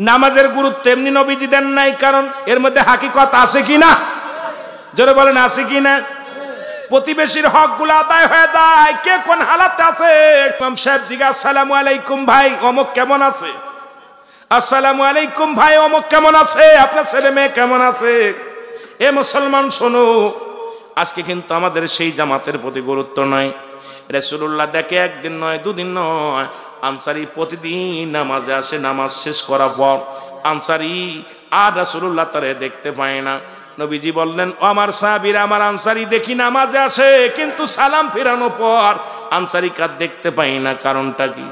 নামাজের গুরুত্ব এমনি নবীজি দেন নাই, কারণ এর মধ্যে হাকিকত আছে কিনা? জোরে বলেন আছে কিনা? প্রতিবেশীর হক গুলো আদায় হয়ে যায়। কে কোন হালাতে আছে? ইমাম সাহেব জিজ্ঞাসা, আসসালামু আলাইকুম ভাই অমুক কেমন আছে? আসসালামু আলাইকুম ভাই অমুক কেমন আছে? আপনার ছেলে মেয়ে কেমন আছে? এ মুসলমান শোনো, আজকে কিন্তু আমাদের সেই জামাতের প্রতি গুরুত্ব নাই। রাসূলুল্লাহ দেখে 1 দিন নয় 2 দিন নয়, আনসারী প্রতিদিন নামাজে আসে। নামাজ শেষ করার পর আনসারী আর রাসূলুল্লাহ তারে দেখতে পায় না। নবীজি বললেন, ও আমার সাহাবীরা, আমার আনসারী দেখি নামাজে আসে, কিন্তু সালাম ফেরানোর পর আনসারী কার দেখতে পাই না, কারণটা কি?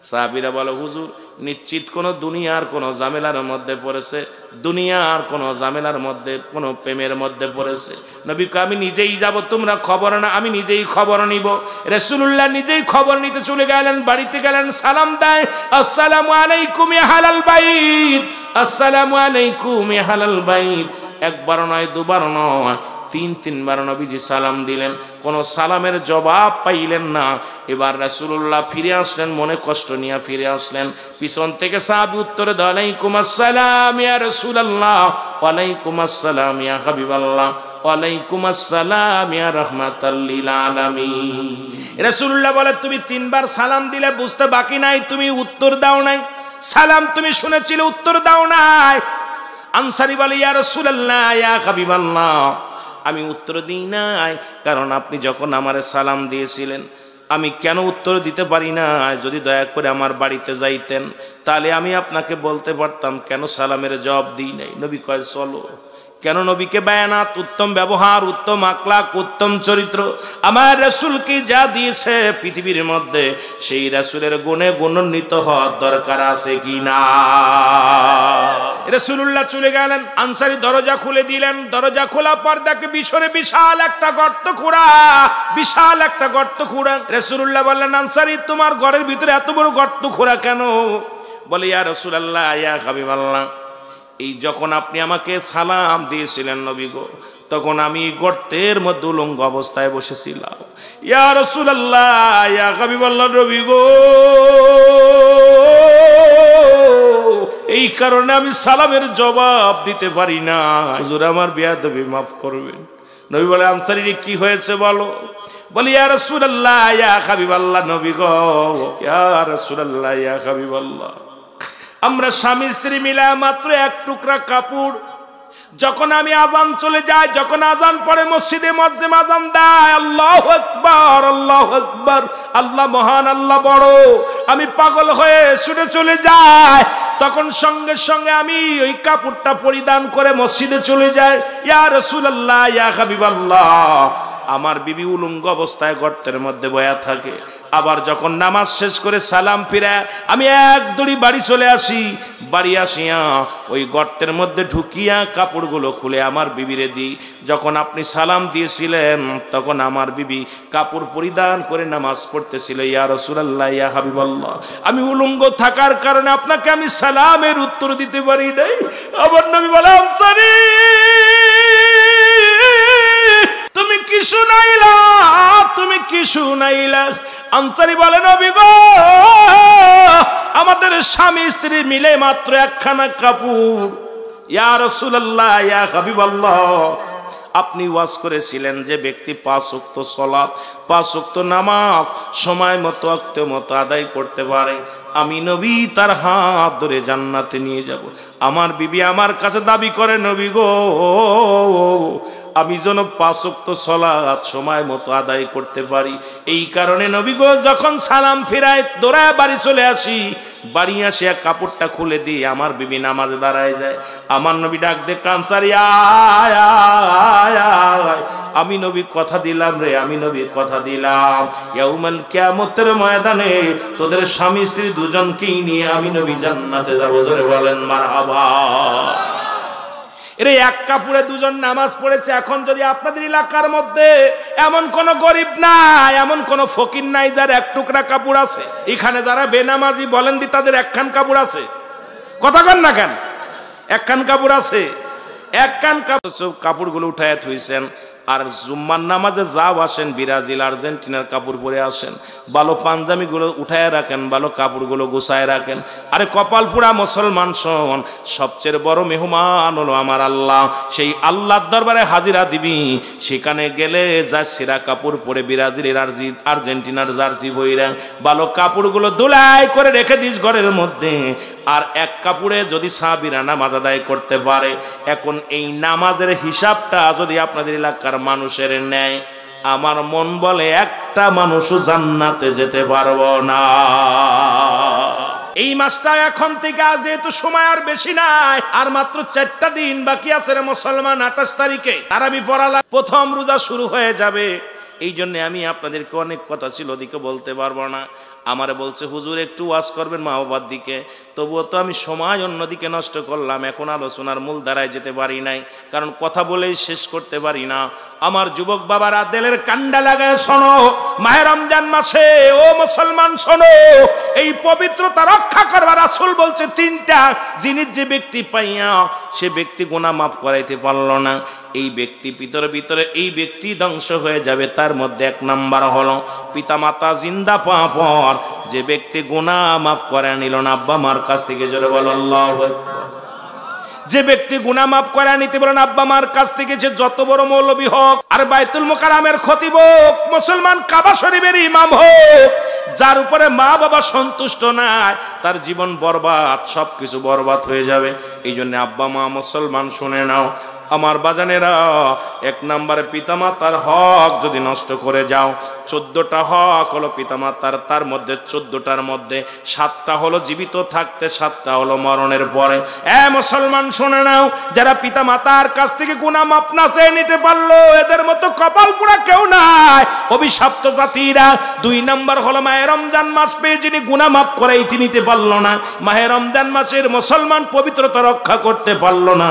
সাহাবীরা বলে, হুজুর নিশ্চিত কোন দুনিয়ার কোন ঝামেলার মধ্যে পড়েছে, দুনিয়ার কোন ঝামেলার মধ্যে, কোন প্রেমের মধ্যে পড়েছে। নবী কয়, আমি নিজেই যাব, তোমরা খবর না, আমি নিজেই খবর নিব। রাসূলুল্লাহ নিজেই খবর নিতে চলে গেলেন, বাড়িতে গেলেন, সালাম দেয়, আসসালামু আলাইকুম ইয়া আহলাল বাইত, আসসালামু আলাইকুম ইয়া আহলাল বাইত। 1 বার নয় 2 বার নয়, 3 বার নবীজি সালাম দিলেন, কোন সালামের জবাব পাইলেন না। এবার রাসূলুল্লাহ ফিরে আসলেন, মনে কষ্ট নিয়ে ফিরে আসলেন। পিছন থেকে সাহাবী উত্তরে দেয়, ওয়ালাইকুম আসসালাম ইয়া রাসূলুল্লাহ, ওয়ালাইকুম আসসালাম ইয়া হাবিবাল্লাহ, ওয়ালাইকুম আসসালাম ইয়া রাহমাতাল লিল আলামিন। রাসূলুল্লাহ বলে, তুমি 3 বার সালাম দিলে, বুঝতে বাকি নাই, তুমি উত্তর দাও নাই। সালাম তুমি শুনেছিলে, উত্তর দাও নাই। আনসারী বলে, ইয়া রাসূলুল্লাহ ইয়া হাবিবাল্লাহ, আমি উত্তর দিই নাই, কারণ আপনি যখন আমারে সালাম দিয়েছিলেন আমি কেন উত্তর দিতে পারি না? যদি দয়া করে আমার বাড়িতে যাইতেন, তাহলে আমি আপনাকে বলতে পারতাম কেন সালামের জবাব দিই নাই। নবী কয়, চলো কেন নবীকে বায়ানাত, উত্তম ব্যবহার, উত্তম আখলাক, উত্তম চরিত্র আমার রাসূলকে যা দিয়েছে পৃথিবীর মধ্যে, সেই রাসূলের গুণে গুণান্বিত হওয়ার দরকার আছে কিনা? রাসূলুল্লাহ চলে গেলেন, আনসারী দরজা খুলে দিলেন। দরজা খোলা পর দেখে বিছরে বিশাল একটা গর্ত খোঁড়া, বিশাল একটা গর্ত খোঁড়া। রাসূলুল্লাহ বললেন, আনসারী তোমার ঘরের ভিতরে এত বড় গর্ত খোঁড়া কেন? বলে, ইয়া রাসূলুল্লাহ, ইয়া হাবিবাল্লাহ, এই যখন আপনি আমাকে সালাম দিয়েছিলেন নবী গো, তখন আমি গর্তের মধ্যে উলঙ্গ অবস্থায় বসেছিলাম। ইয়া রাসূলুল্লাহ, ইয়া হাবিবাল্লাহ নবী গো, এই কারণে আমি সালামের জবাব দিতে পারি না। হুজুর আমার বেয়াদবি মাফ করবেন। নবী বলে, আনসারী কি হয়েছে বলো? বলি, ইয়া রাসূলুল্লাহ, ইয়া হাবিবাল্লাহ নবী গো, ইয়া রাসূলুল্লাহ, ইয়া হাবিবাল্লাহ, আমরা স্বামী স্ত্রী মিলে মাত্র এক টুকরা কাপড়, যখন আমি আজান চলে যাই, যখন আজান পড়ে মসজিদে মধ্যে আজান দেয়, আল্লাহু আকবার, আল্লাহু আকবার, আল্লাহ মহান, আল্লাহ বড়, আমি পাগল হয়ে ছুটে চলে যাই, তখন সঙ্গে সঙ্গে আমি ওই কাপড়টা পরিধান করে মসজিদে চলে যাই। ইয়া রাসূলুল্লাহ, ইয়া হাবিবাল্লাহ, আমার বিবি উলঙ্গ অবস্থায় গর্তের মধ্যে বয়া থাকে। আবার যখন নামাজ শেষ করে সালাম ফিরে আমি এক দড়ি বাড়ি চলে আসি। বাড়ি আসিয়া ওই গর্তের মধ্যে ঢুকিয়া কাপড়গুলো খুলে আমার বিবিরে দিই। যখন আপনি সালাম দিয়েছিলেন তখন আমার বিবি কাপড় পরিধান করে নামাজ পড়তেছিল। ইয়া রাসূলুল্লাহ, ইয়া হাবিবাল্লাহ, আমি উলঙ্গ থাকার কারণে আপনাকে আমি সালামের উত্তর দিতে পারি নাই। আবার নবী বলে, আনসারী তুমি কি শুনাইলা, তুমি কি শুনাইলা? আনসারী বলে, নবী গো, আমাদের স্বামী স্ত্রী মিলে মাত্র একখানা কাপড়। ইয়া রাসূলুল্লাহ, ইয়া হাবিবাল্লাহ, আপনি ওয়াজ করেছিলেন যে ব্যক্তি 5 ওয়াক্ত সালাত, 5 ওয়াক্ত নামাজ সময় মতো ওয়াক্ত মতো আদায় করতে পারে, আমি নবী তার হাত ধরে জান্নাতে নিয়ে যাব। আমার বিবি আমার কাছে দাবি করে, নবী গো, আমি যেন 5 ওয়াক্ত সালাত সময় মতো আদায় করতে পারি। এই কারণে নবী গো, যখন সালাম ফিরায় দৌড়ায় বাড়ি চলে আসি, বাড়ি আসে কাপড়টা খুলে দিয়ে আমার বিবি নামাজে দাঁড়ায় যায়। আমার নবী ডাক দে, আনসারী আয় আয় আয়, আমি নবী কথা দিলাম রে, আমি নবী কথা দিলাম, ইয়াউমাল কিয়ামতের ময়দানে তোদের স্বামী স্ত্রী দুজনকেই নিয়ে আমি নবী জান্নাতে যাব। জোরে বলেন মারহাবা। এরে এক কাপড়ে দুজন নামাজ পড়েছে। এখন যদি আপনাদের এলাকার মধ্যে এমন কোন গরিব নাই, এমন কোন ফকির নাই যার এক টুকরা কাপড় আছে, এখানে যারা বেনামাজি বলেন দি তাদের একখান কাপড় আছে? কথা কন না কেন? একখান কাপড় আছে? একখান কাপড়গুলো উঠায় থুইছেন। আর জুম্মার নামাজে যাও আসেন, ব্রাজিল আর্জেন্টিনার কাপড় পরে আসেন, ভালো পাঞ্জাবিগুলো উঠায় রাখেন, ভালো কাপড়গুলো গুছায় রাখেন। আরে কপাল পুরা মুসলমান শোন, সবচেয়ে বড় মেহমান হলো আমার আল্লাহ। সেই আল্লাহর দরবারে হাজিরা দিবি, সেখানে গেলে যা সেরা কাপড় পরে ব্রাজিলের আর্জেন্টিনার জার্সি বইরা ভালো কাপড়গুলো দোলাই করে রেখে দিস ঘরের মধ্যে। আর এক কাপড়ে যদি সাহাবীরা নামাজ আদায় করতে পারে, এখন এই নামাজের হিসাবটা যদি আপনাদের এলাকার মানুষের নেয়, আমার মন বলে একটা মানুষও জান্নাতে যেতে পারবো না। এই মাসটা এখন থেকে যেহেতু সময় আর বেশি নাই, আর মাত্র 4টা দিন বাকি আছে রে মুসলমান। 28 তারিখে তারাবি পড়া, প্রথম রোজা শুরু হয়ে যাবে। এই জন্য আমি আপনাদেরকে অনেক কথা ছিল ওদিকে বলতে পারবো না। আমারে বলছে, হুজুর একটু ওয়াজ করবেন মা বাবার দিকে, তবুও তো আমি সময় অন্যদিকে নষ্ট করলাম, এখন আলোচনার মূল ধারায় যেতে পারি নাই, কারণ কথা বলেই শেষ করতে পারি না। আমার যুবক বাবারা দিলের কান্ডা লাগায় শোনো, মাহে রমজান মাসে ও মুসলমান শোনো, এই পবিত্রতা রক্ষা করবার রাসূল বলছে 3টা জিনিস যে ব্যক্তি পাইয়া সে ব্যক্তি গুনাহ মাফ করাইতে পারলো না, এই ব্যক্তি ভিতরে এই ব্যক্তি ধ্বংস হয়ে যাবে। তার মধ্যে 1 নাম্বার হলো পিতামাতা জিন্দা পাওয়ার পর যে ব্যক্তি গুনাহ মাফ করে নিল না আব্বা মার কাছ থেকে, জোরে বলো আল্লাহু আকবার। যে ব্যক্তি গুনাহ মাফ করে নিতে বলেন আব্বা মার কাছ থেকে, যে যত বড় মৌলবী হোক আর বাইতুল মুকাররমের খতিব হোক, মুসলমান কাবা শরীফের ইমাম হোক, যার উপরে মা বাবা সন্তুষ্ট নাই, তার জীবন বরবাদ, সবকিছু বরবাদ হয়ে যাবে। এই জন্য আব্বা মা মুসলমান শুনে নাও আমার বাজানেরা, এক নম্বরে পিতামাতার হক যদি নষ্ট করে যাও, 14টা হক হলো পিতামাতার, তার মধ্যে 14টার মধ্যে 7টা হলো জীবিত থাকতে, 7টা হলো মরণের পরে। মুসলমান শুনে নাও, যারা পিতামাতার কাছ থেকে গুনাহ মাপ না চেয়ে নিতে পারলো, এদের মতো কপাল পোড়া কেউ নাই, অভিশপ্ত জাতিরা। 2 নম্বর হলো মাহে রমজান মাস পেয়ে যিনি গুনাহ মাফ করে এটি নিতে পারলো না, মাহে রমজান মাসের মুসলমান পবিত্রতা রক্ষা করতে পারলো না,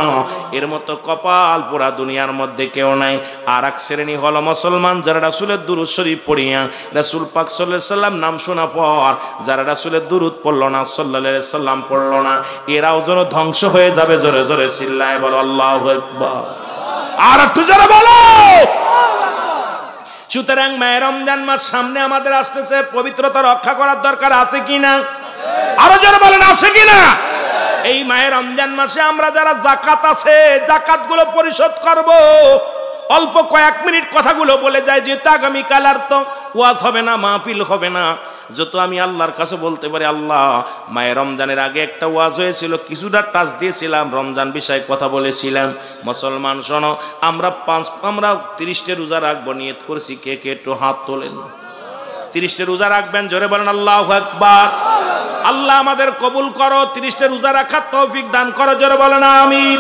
এর মতো কপাল পোড়া দুনিয়ার মধ্যে কেউ নাই। আর এক শ্রেণী হলো মুসলমান যারা রাসূলের দুরূদ শরীফ পড়িয়া রাসূল পাক সাল্লাল্লাহু আলাইহি সাল্লাম নাম শোনা পর যারা রাসূলের দুরূদ পড়লো না, সাল্লাল্লাহু আলাইহি সাল্লাম পড়লো না, এরাও যেন ধ্বংস হয়ে যাবে। জোরে জোরে চিল্লায় বলো আল্লাহু আকবার। আর একটু জোরে বলো। সুতরাং মাহে রমজান মাস সামনে আমাদের আসতেছে, পবিত্রতা রক্ষা করার দরকার আছে কিনা? আরো জোরে বলেন আছে কিনা? এই মাহে রমজান মাসে আমরা যারা যাকাত আছে, যাকাত গুলো পরিশোধ করব। অল্প কয়েক মিনিট কথাগুলো বলে যায়, যেহেতু আগামীকাল আর তো ওয়াজ হবে না, মাহফিল হবে না, যত আমি আল্লাহর কাছে বলতে পারি, আল্লাহ মায়ে রমজানের আগে একটা ওয়াজ হয়েছিল, কিছুটা টাচ দিয়েছিলাম, রমজান বিষয়ে কথা বলেছিলাম। মুসলমান শোনো, আমরা 30টা রোজা রাখবো নিয়ত করেছি, কে কে একটু হাত তোলেন। 30টা রোজা রাখবেন, জোরে বলেন আল্লাহু আকবার। আল্লাহ আমাদের কবুল করো, 30টা রোজা রাখার তৌফিক দান করো, জোরে বলেন আমিন।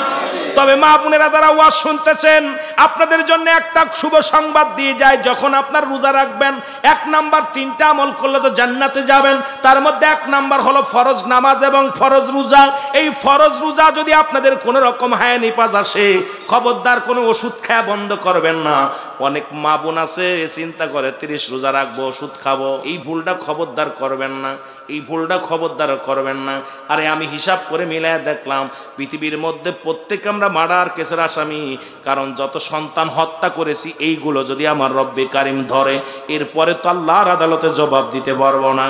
তবে মা বোনেরা যারা ওয়াজ শুনতেছেন, আপনাদের জন্য একটা শুভ সংবাদ দিয়ে যায়, যখন আপনার রোজা রাখবেন, 1 নাম্বার 3টা আমল করলে তো জান্নাতে যাবেন। তার মধ্যে 1 নাম্বার হলো ফরজ নামাজ এবং ফরজ রোজা। এই ফরজ রোজা যদি আপনাদের কোনো রকম হায় নিপাত আসে, খবরদার কোনো ওষুধ খাওয়া বন্ধ করবেন না। অনেক মা বোন আছে চিন্তা করে 30 রোজা রাখবো, ওষুধ খাবো, এই ভুলটা খবরদার করবেন না, এই ভুলটা খবরদার করবেন না। আরে আমি হিসাব করে মিলায় দেখলাম, পৃথিবীর মধ্যে প্রত্যেক আমরা মার্ডার কেসের আসামি, কারণ যত সন্তান হত্যা করেছি, এইগুলো যদি আমার রব্বে কারিম ধরে, এরপরে তো আল্লাহর আদালতে জবাব দিতে পারবো না।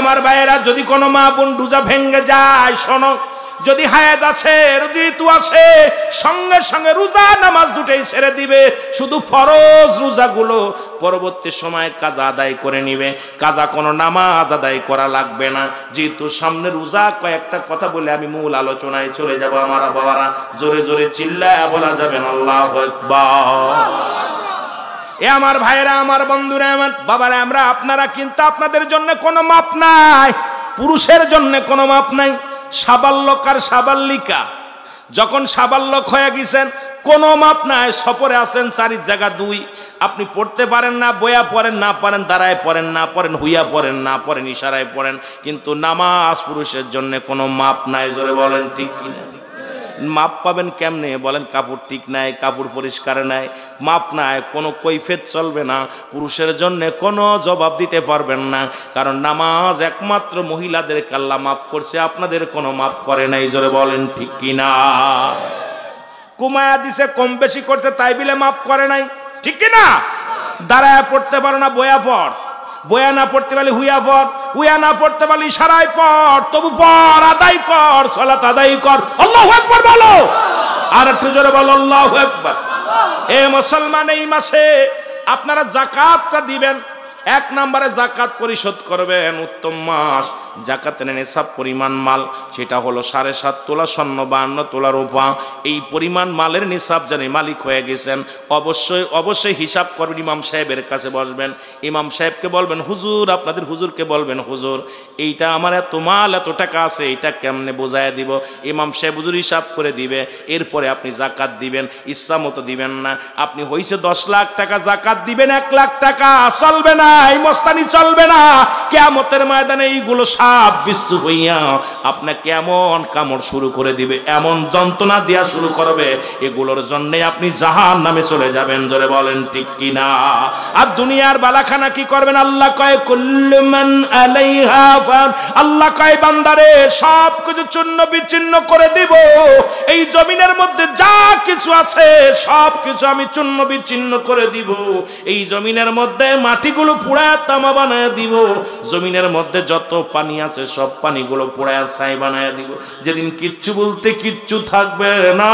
আমার ভাইয়েরা, যদি কোনো মা বোন রোজা ভেঙে যায়, শোনো, যদি হায়াত আছে, ঋতু আছে, সঙ্গে সঙ্গে রোজা নামাজ দুটোই ছেড়ে দিবে, শুধু ফরজ রোজাগুলো পরবর্তী সময় কাজা আদায় করে নিবে, কাজা কোনো নামাজ আদায় করা লাগবে না। যেহেতু সামনে রোজা, কয়েকটা কথা বলে আমি মূল আলোচনায় চলে যাব। আমার বাবারা, জোরে জোরে চিল্লায় বলা যাবেন আল্লাহু আকবার। আমার ভাইয়েরা, আমার বন্ধুরা, আমার বাবারা, আপনারা কিন্তু আপনাদের জন্য কোনো মাপ নাই, পুরুষের জন্য কোনো মাপ নাই। সাবাল্যক আর সাবাল্লিকা যখন সাবাল্যক হয়ে গেছেন, কোনো মাপ নাই। সফরে আছেন, 4 জায়গা 2, আপনি পড়তে পারেন না, বইয়া পড়েন না পারেন, দাঁড়ায় পড়েন না পড়েন, হুইয়া পড়েন না পড়েন, ইশারায় পড়েন, কিন্তু নামাজ পুরুষের জন্য কোনো মাপ নাই। জোরে বলেন ঠিক কিনা? মাপ পাবেন কেমনে বলেন? কাপড় ঠিক নাই, কাপড় পরিষ্কার নাই, মাপ নাই, কোনো কৈফিয়ত চলবে না, পুরুষের জন্য কোনো জবাব দিতে পারবেন না, কারণ নামাজ একমাত্র মহিলাদেরকে আল্লাহ মাফ করছে, আপনাদের কোনো মাফ করে নাই। জোরে বলেন ঠিক কিনা? কুমায়া দিছে, কম বেশি করছে, তাই বলে মাফ করে নাই, ঠিক কিনা? দাঁড়ায় পড়তে পারো না, বয়া পড়, বয়া না পড়তে পারলে হুইয়া পড়, হুইয়া না পড়তে পারলে ইশারায় পড়, তবু পড়, আদায় কর, সালাত আদায় কর। আল্লাহু আকবার বলো, আর একটু জোরে বলো আল্লাহু আকবার। এ মুসলমান, এই মাসে আপনারা যাকাতটা দিবেন। 1 নম্বরে যাকাত পরিশোধ করবেন। উত্তম মাস, যাকাতের নিসাব পরিমাণ মাল, সেটা হলো 7.5 তোলা স্বর্ণ, 52 তোলা রূপা। এই পরিমাণ মালের নিসাব জানি মালিক হয়ে গেছেন, অবশ্যই হিসাব করবেন। ইমাম সাহেবের কাছে বসবেন, ইমাম সাহেবকে বলবেন, হুজুর, আপনাদের হুজুরকে বলবেন, হুজুর, এইটা আমার এত মাল, এত টাকা আছে, এইটা কেমনে বোঝায় দিব? ইমাম সাহেব হুজুর হিসাব করে দিবে, এরপরে আপনি যাকাত দিবেন। ইচ্ছা মতো দিবেন না। আপনি হইছে 10 লাখ টাকা, যাকাত দিবেন 1 লাখ টাকা, চলবে না, এই মস্তানি চলবে না। কিয়ামতের ময়দানে এইগুলো সাপ বিস্তু হইয়া আপনাকে এমন কামড় শুরু করে দিবে, এমন যন্ত্রণা দেয়া শুরু করবে, এগুলোর জন্য আপনি জাহান্নামে চলে যাবেন। জোরে বলেন ঠিক কিনা? আর দুনিয়ার বালাখানা কি করবেন? আল্লাহ কয়, কুল্লু মান আলাইহা ফান, আল্লাহ কয়, বান্দারে, সব কিছু চূর্ণ বিচ্ছিন্ন করে দিব। এই জমিনের মধ্যে যা কিছু আছে সব কিছু আমি চূর্ণ বিচ্ছিন্ন করে দিব। এই জমিনের মধ্যে মাটিগুলো পুড়ায় তামা বানায় দিব। জমিনের মধ্যে যত পানি আছে সব পানিগুলো পোড়ায় ছাই বানায় দিব। যেদিন কিচ্ছু বলতে কিচ্ছু থাকবে না,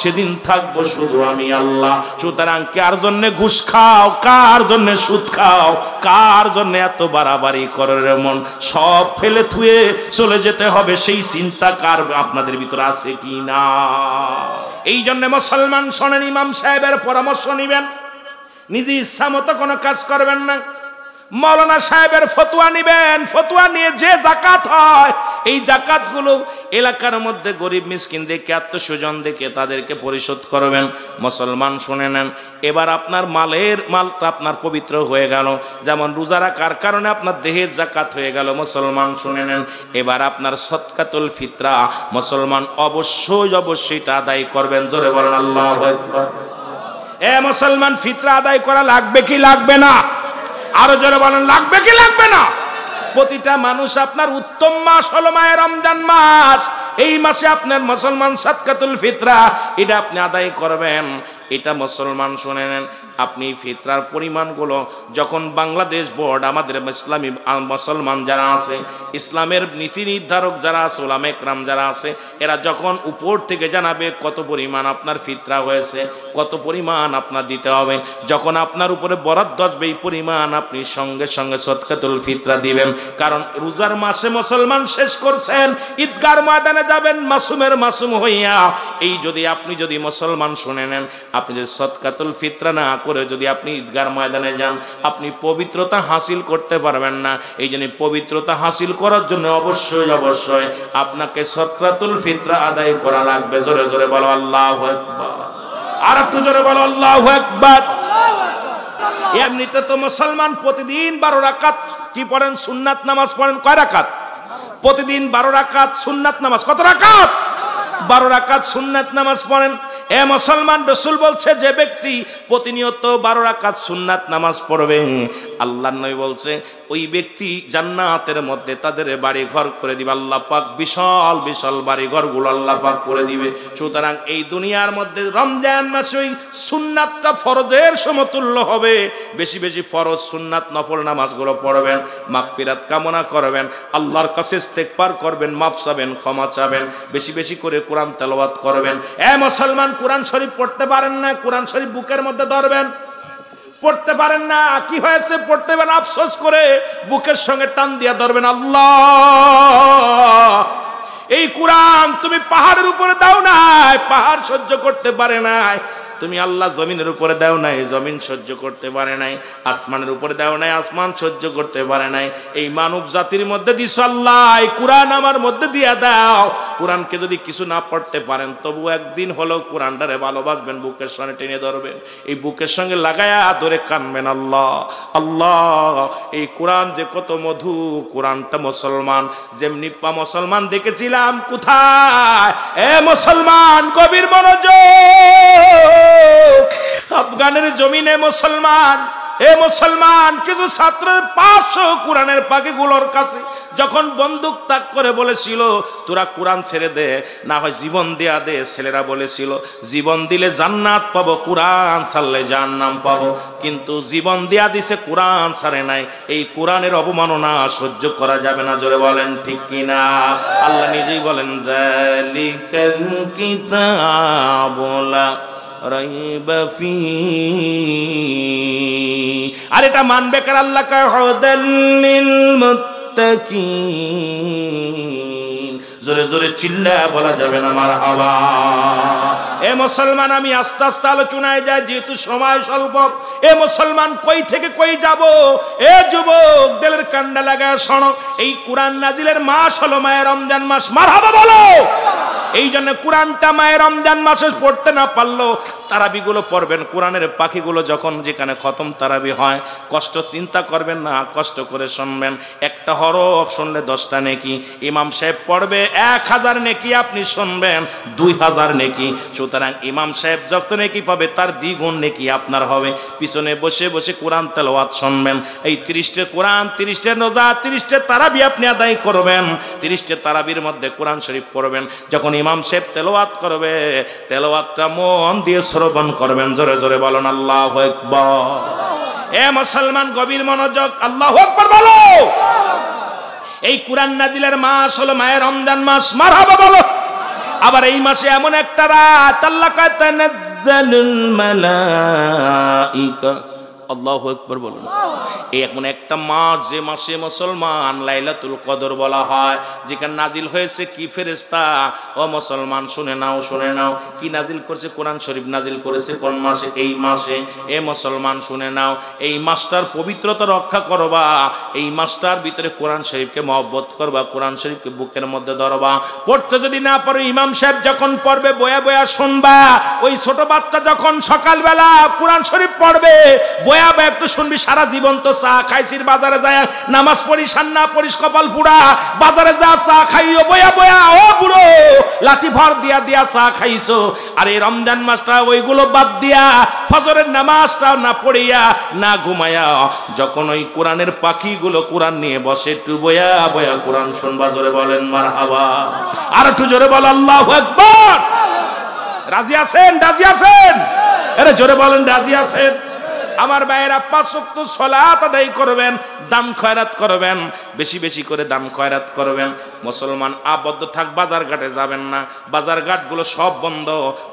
সেদিন থাকবো শুধু আমি আল্লাহ। সুতরাং কার জন্য ঘুষ খাও, কার জন্য সুদ খাও, কার জন্য এত বাড়াবাড়ি করে মন, সব ফেলে থুয়ে চলে যেতে হবে, সেই চিন্তা কার আপনাদের ভিতরে আছে কি না? এই জন্য মুসলমান শোনেন, ইমাম সাহেবের পরামর্শ নিবেন, নিজে ইচ্ছা মতো কোনো কাজ করবেন না। মৌলানা সাহেবের ফতোয়া নিবেন, ফতোয়া নিয়ে যে জাকাত হয় এই জাকাতগুলো এলাকার মধ্যে গরিব মিসকিন দেখে, আত্মস্বজন দেখে তাদেরকে পরিশোধ করবেন। মুসলমান শুনে নেন, এবার আপনার মালটা আপনার পবিত্র হয়ে গেল, যেমন রোজা রাখার কারণে আপনার দেহের জাকাত হয়ে গেল। মুসলমান শুনে নেন, এবার আপনার সদকাতুল ফিতরা মুসলমান অবশ্যই এটা আদায় করবেন। জোরে বলেন আল্লাহু আকবার। এ মুসলমান, ফিতরা আদায় করা লাগবে কি লাগবে না? আরো জোরে বলেন, লাগবে কি লাগবে না? প্রতিটা মানুষ, আপনার উত্তম মাস হলো মাহে রমজান মাস। এই মাসে আপনার মুসলমান সাদকাতুল ফিতরা এটা আপনি আদায় করবেন। এটা মুসলমান শুনে নেন, আপনি ফিতরার পরিমাণগুলো যখন বাংলাদেশ বোর্ড, আমাদের ইসলামী মুসলমান যারা আছে, ইসলামের নীতি নির্ধারক যারা আছে, উলামা ইকরাম যারা আছে, এরা যখন উপর থেকে জানাবে কত পরিমাণ আপনার ফিতরা হয়েছে, কত পরিমাণ আপনার দিতে হবে, যখন আপনার উপরে বরাদ্দ আসবে এই পরিমাণ আপনি সঙ্গে সঙ্গে সদকাতুল ফিতরা দিবেন। কারণ রোজার মাসে মুসলমান শেষ করছেন, ঈদগার ময়দানে যাবেন মাসুমের মাসুম হইয়া। এই আপনি যদি মুসলমান শুনে নেন, আপনি যদি সদকাতুল ফিতরা না করে যদি আপনি ঈদগার ময়দানে যান, আপনি পবিত্রতা হাসিল করতে পারবেন না। এই জন্য পবিত্রতা হাসিল করার জন্য অবশ্যই আপনাকে সদকাতুল ফিতরা আদায় করা লাগবে। জোরে জোরে বলো আল্লাহু আকবার। আর একটু জোরে বলো আল্লাহু আকবার। এমনিতে তো মুসলমান প্রতিদিন 12 রাকাত কি পড়েন? সুন্নাত নামাজ পড়েন। কয় রাকাত? প্রতিদিন 12 রাকাত সুন্নাত নামাজ। কত রাকাত? 12 রাকাত সুন্নাত নামাজ পড়েন। এ মুসলমান, রাসূল বলছে যে ব্যক্তি প্রতিনিয়ত 12 রাকাত সুন্নাত নামাজ পড়বে, আল্লাহর নবী বলছে ওই ব্যক্তি জান্নাতের মধ্যে তাদের বাড়ি ঘর করে দিবে আল্লাহ পাক। বিশাল বিশাল বাড়ি ঘরগুলো আল্লাহ পাক করে দিবে। সুতরাং এই দুনিয়ার মধ্যে রমজান মাসে ওই সুন্নাতটা ফরজের সমতুল্য হবে। বেশি বেশি ফরজ সুন্নাত নফল নামাজগুলো পড়বেন, মাগফিরাত কামনা করবেন, আল্লাহর কাছে ইস্তেগফার করবেন, মাফ চাবেন, ক্ষমা চাবেন, বেশি বেশি করে কোরআন তেলাওয়াত করবেন। এ মুসলমান, কোরআন শরীফ পড়তে পারেন না, কোরআন শরীফ বুকের মধ্যে ধরবেন। পড়তে পারেন না, কি হয়েছে? পড়তে পারেন, আফসোস করে বুকের সঙ্গে টান দিয়া ধরবেন। আল্লাহ, এই কোরআন তুমি পাহাড়ের উপরে দাও নাই, পাহাড় সহ্য করতে পারে নাই। তুমি আল্লাহ জমিনের উপরে দাও নাই, জমিন সহ্য করতে পারে নাই। আসমানের উপরে দাও নাই, আসমান সহ্য করতে পারে নাই। এই মানব জাতির মধ্যে দিছো আল্লাহ, এই কোরআন আমার মধ্যে দিয়া দাও। কোরআনকে যদি কিছু না পড়তে পারেন, তবু একদিন হলেও কোরআনটারে ভালোবাসবেন, বুকের সঙ্গে টেনে ধরবেন, এই বুকের সঙ্গে লাগায়া ধরে কানবেন। আল্লাহ আল্লাহ, এই কোরআন যে কত মধু, কোরআনটা মুসলমান যেমনি মুসলমান দেখেছিলাম কোথায়? এ মুসলমান, গভীর মনোযোগ। আফগানের জমিনে মুসলমান, এ মুসলমান, কিছু ছাত্র 500 কোরআনের পাখিগুলোর কাছে যখন বন্দুক তাক করে বলেছিল তোরা কোরআন ছেড়ে দে, না হয় জীবন দেয়া দে। ছেলেরা বলেছিল জীবন দিলে জান্নাত পাবো, কোরআন ছাড়লে জাহান্নাম পাবো। কিন্তু জীবন দেয়া দিছে, কোরআন ছাড়ে নাই। এই কোরআনের অবমাননা সহ্য করা যাবে না। জোরে বলেন ঠিক কিনা? আল্লাহ নিজেই বলেন, যালিকাল কিতাবু লা রাইবা ফীহি। আর এটা মানবে কার? আল্লাহ কয় হুদাল লিল মুত্তাকিন। জোরে জোরে চিল্লা বলা যাবে না মারহাবা। এ মুসলমান, আমি আস্তে আস্তে আলোচনায় যাই যেহেতু সময় স্বল্প। এ মুসলমান, কই থেকে কই যাব? এ যুবক, দিলের কান্ডা লাগায় শোনো, এই কোরআন নাজিলের মাস হলো মাহে রমজান মাস। মারহাবা বলো। এই জন্য কোরআনটা মাহে রমজান মাসে পড়তে না পারলো তারাবিগুলো পড়বেন। কোরআনের পাখিগুলো যখন যেখানে খতম তারাবি হয়, কষ্ট চিন্তা করবেন না, কষ্ট করে শুনবেন। একটা হরফ শুনলে 10টা নেকি। ইমাম সাহেব পড়বে 1000 নেকি, আপনি শুনবেন 2000 নেকি। সুতরাং ইমাম সাহেব যত নেকি পাবে তার দ্বিগুণ নেকি আপনার হবে। পিছনে বসে বসে কোরআন তেলাওয়াত শুনবেন। এই 30টা কোরআন, 30টা রোজা, 30টা তারাবি আপনি আদায় করবেন। 30টা তারাবির মধ্যে কোরআন শরীফ পড়বেন। যখন ইমাম সাহেব তেলাওয়াত করবে, তেলাওয়াতটা মন দিয়ে শ্রবণ করবেন। জোরে জোরে বলেন আল্লাহু আকবার। এ মুসলমান, গভীর মনোযোগ, আল্লাহু আকবার বলো। এই কোরআন নাজিলের মাস হলো মাহে রমজান মাস। মারহাবা বলো। আবার এই মাসে এমন একটা রাত, আল্লাহ কয় তানাজ্জালুল মালাইকা আল্লাহু আকবার বলুন। এই এখন একটা মাস, যে মাসে মুসলমান লাইলাতুল কদর বলা হয়, যেখানে নাজিল হয়েছে কি ফেরেশতা? ও মুসলমান শুনে নাও, শুনে নাও, কি নাজিল করেছে? কোরআন শরীফ নাজিল করেছে কোন মাসে? এই মাসে। এ মুসলমান শুনে নাও, এই মাসটার পবিত্রতা রক্ষা করবা, এই মাসটার ভিতরে কোরআন শরীফকে মহব্বত করবা, কোরআন শরীফকে বুকের মধ্যে ধরবা। পড়তে যদি না পারো, ইমাম সাহেব যখন পড়বে বয়া বয়া শুনবা। ওই ছোট বাচ্চা যখন সকালবেলা কোরআন শরীফ পড়বে, বয়া বয়া একটু শুনবি। সারা জীবন তো চা খাইছিস, বাজারে যায় নামাজ পড়িস আর না পড়িস কপাল পুরা। বাজারে যা চা খাইও বয়া বয়া, ও বুড়ো লাঠি ভর দিয়া দিয়া চা খাইছো। আর এই রমজান মাসটা ওইগুলো বাদ দিয়া, ফজরের নামাজটা না পড়িয়া না ঘুমায়া, যখন ওই কোরআনের পাখিগুলো কোরআন নিয়ে বসে, একটু বয়া বয়া কোরআন শুনবা। জোরে বলেন মারহাবা। আর একটু জোরে বল আল্লাহু আকবার। রাজি আছেন? রাজি আছেন? আরে জোরে বলেন রাজি আছেন? আমার ভাইয়েরা 5 ওয়াক্ত সালাত আদায় করবেন, দান খয়রাত করবেন, বেশি বেশি করে দান খয়রাত করবেন। মুসলমান আবদ্ধ থাক, বাজার ঘাটে যাবেন না। বাজার ঘাটগুলো সব বন্ধ।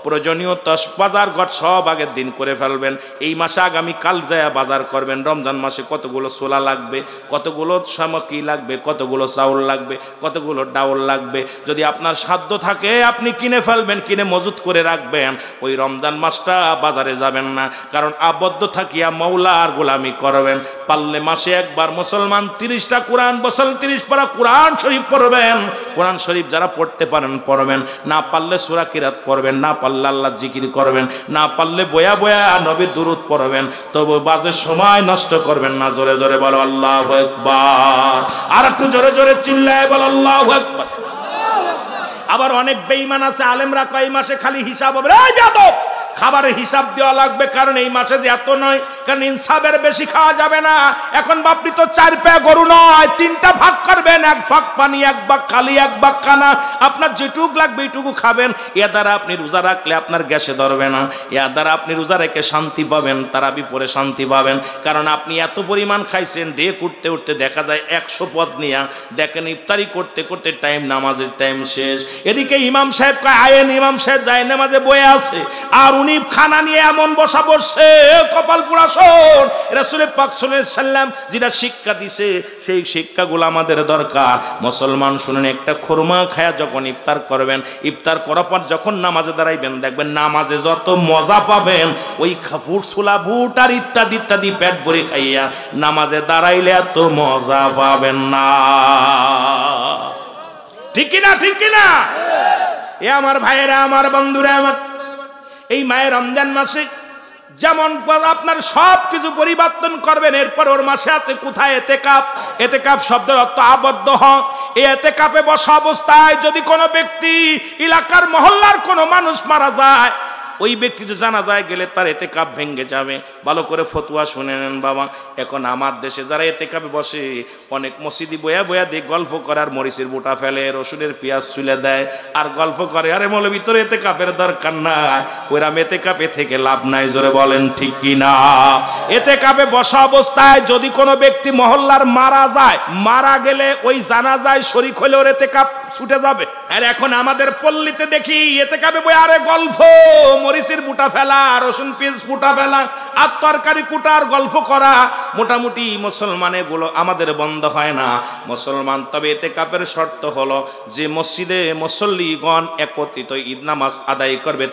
প্রয়োজনীয় বাজার ঘাট সব আগের দিন করে ফেলবেন। এই মাসে আগামী কাল যায় বাজার করবেন। রমজান মাসে কতগুলো ছোলা লাগবে, কতগুলো সামগ্রী লাগবে, কতগুলো চাউল লাগবে, কতগুলো ডাউল লাগবে। যদি আপনার সাধ্য থাকে আপনি কিনে ফেলবেন, কিনে মজুত করে রাখবেন। ওই রমজান মাসটা বাজারে যাবেন না, কারণ আবদ্ধ থাকিয়া মওলার গোলামি করবেন। পারলে মাসে একবার মুসলমান 30টা কোরআন, বছর 30 পারা কোরআন শরীফ পড়বেন। কোরআন শরীফ যারা পড়তে পারেন পড়বেন, না পারলে সূরা কিরাত পড়বেন, না পারলে আল্লাহর জিকির করবেন, না পারলে বয়া বয়া নবীর দুরূদ পড়বেন। তবে বাজে সময় নষ্ট করবেন না। জোরে জোরে বলো আল্লাহু আকবার। আর একটু জোরে জোরে চিল্লায় বলো আল্লাহু আকবার। আবার অনেক বেঈমান আছে, আলেমরা কয় এই মাসে খালি হিসাব হবে। এই বেয়াদব, খাবারের হিসাব দেওয়া লাগবে, কারণ এই মাসে যে এত নয়, কারণ ইনসাফের বেশি খাওয়া যাবে না। এখন বাপনি তো 4 পা গরু নয়, 3টা ভাগ করবেন। 1 ভাগ পানি, 1 ভাগ খালি, 1 ভাগ খানা। আপনার যেটুক লাগবে এইটুকু খাবেন। এর দ্বারা আপনি রোজা রাখলে আপনার গ্যাসে ধরবে না। এর দ্বারা আপনি রোজা রেখে শান্তি পাবেন, তারাবি পরে শান্তি পাবেন। কারণ আপনি এত পরিমাণ খাইছেন, ডে উঠতে উঠতে দেখা যায় 100 পদ নিয়ে। দেখেন ইফতারি করতে করতে টাইম, নামাজের টাইম শেষ। এদিকে ইমাম সাহেব কয় আয়েন, ইমাম সাহেব যায় নামাজে বয়ে আছে, আর উনি খানা নিয়ে এমন বসা বসছে, কপাল পুরা। শোন, রাসূল পাক সাল্লাল্লাহু আলাইহি সাল্লাম যেটা শিক্ষা দিছে, সেই শিক্ষাগুলো আমাদের দরকার। মুসলমান শুনেন, একটা খুরমা খায়া যখন ইফতার করবেন, ইফতার করার পর যখন নামাজে দাঁড়াইবেন, দেখবেন নামাজে যত মজা পাবেন, ওই খাপুর ছোলা বুট আর ইত্যাদি ইত্যাদি পেট ভরে খাইয়া নামাজে দাঁড়াইলে এত মজা পাবেন না। ঠিক কিনা? ঠিক কিনা? এ আমার ভাইয়েরা, আমার বন্ধুরা, আমার এই মায়ের রমজান মাসে যেমন আপনার সব কিছু পরিবর্তন করবেন, এরপর ওর মাসে আছে কোথায় এতেকাফ। এতেকাফ শব্দের অর্থ আবদ্ধ হওয়া। এই এতেকাফে বসা অবস্থায় যদি কোনো ব্যক্তি, এলাকার মহল্লার কোনো মানুষ মারা যায়, ওই ব্যক্তি তো জানাজায় গেলে তার এতেকাফ ভেঙে যাবে। ভালো করে ফতোয়া শুনে নেন বাবা। এখন আমার দেশে যারা এতেকাফে বসে, অনেক মসজিদি বয়া বয়া দিয়ে গল্প করে, আর মরিচের বুটা ফেলে, রসুনের পেঁয়াজ ছুলে দেয়, আর গল্প করে। আরে মৌলবী, তোর এতেকাফের দরকার নাই, ওইরাম এতেকাফে থেকে লাভ নাই। জোরে বলেন ঠিক কিনা? এতেকাফে বসা অবস্থায় যদি কোনো ব্যক্তি মহল্লার মারা যায়, মারা গেলে ওই জানাজায় শরীক হলে ওর এতেকাফ ছুটে যাবে। আর এখন আমাদের পল্লীতে দেখি এতেকাফে বই আরে গল্প, মরিচের বুটা ফেলা, রসুন পেঁয়াজ বুটা ফেলা, আর তরকারি কুটার গল্প করা। মোটামুটি মুসলমানে বলো আমাদের বন্ধ হয় না মুসলমান। তবে এতেকাফের শর্ত হলো যে মসজিদে মুসল্লিগণ একত্রিত ঈদ নামাজ আদায় করবে,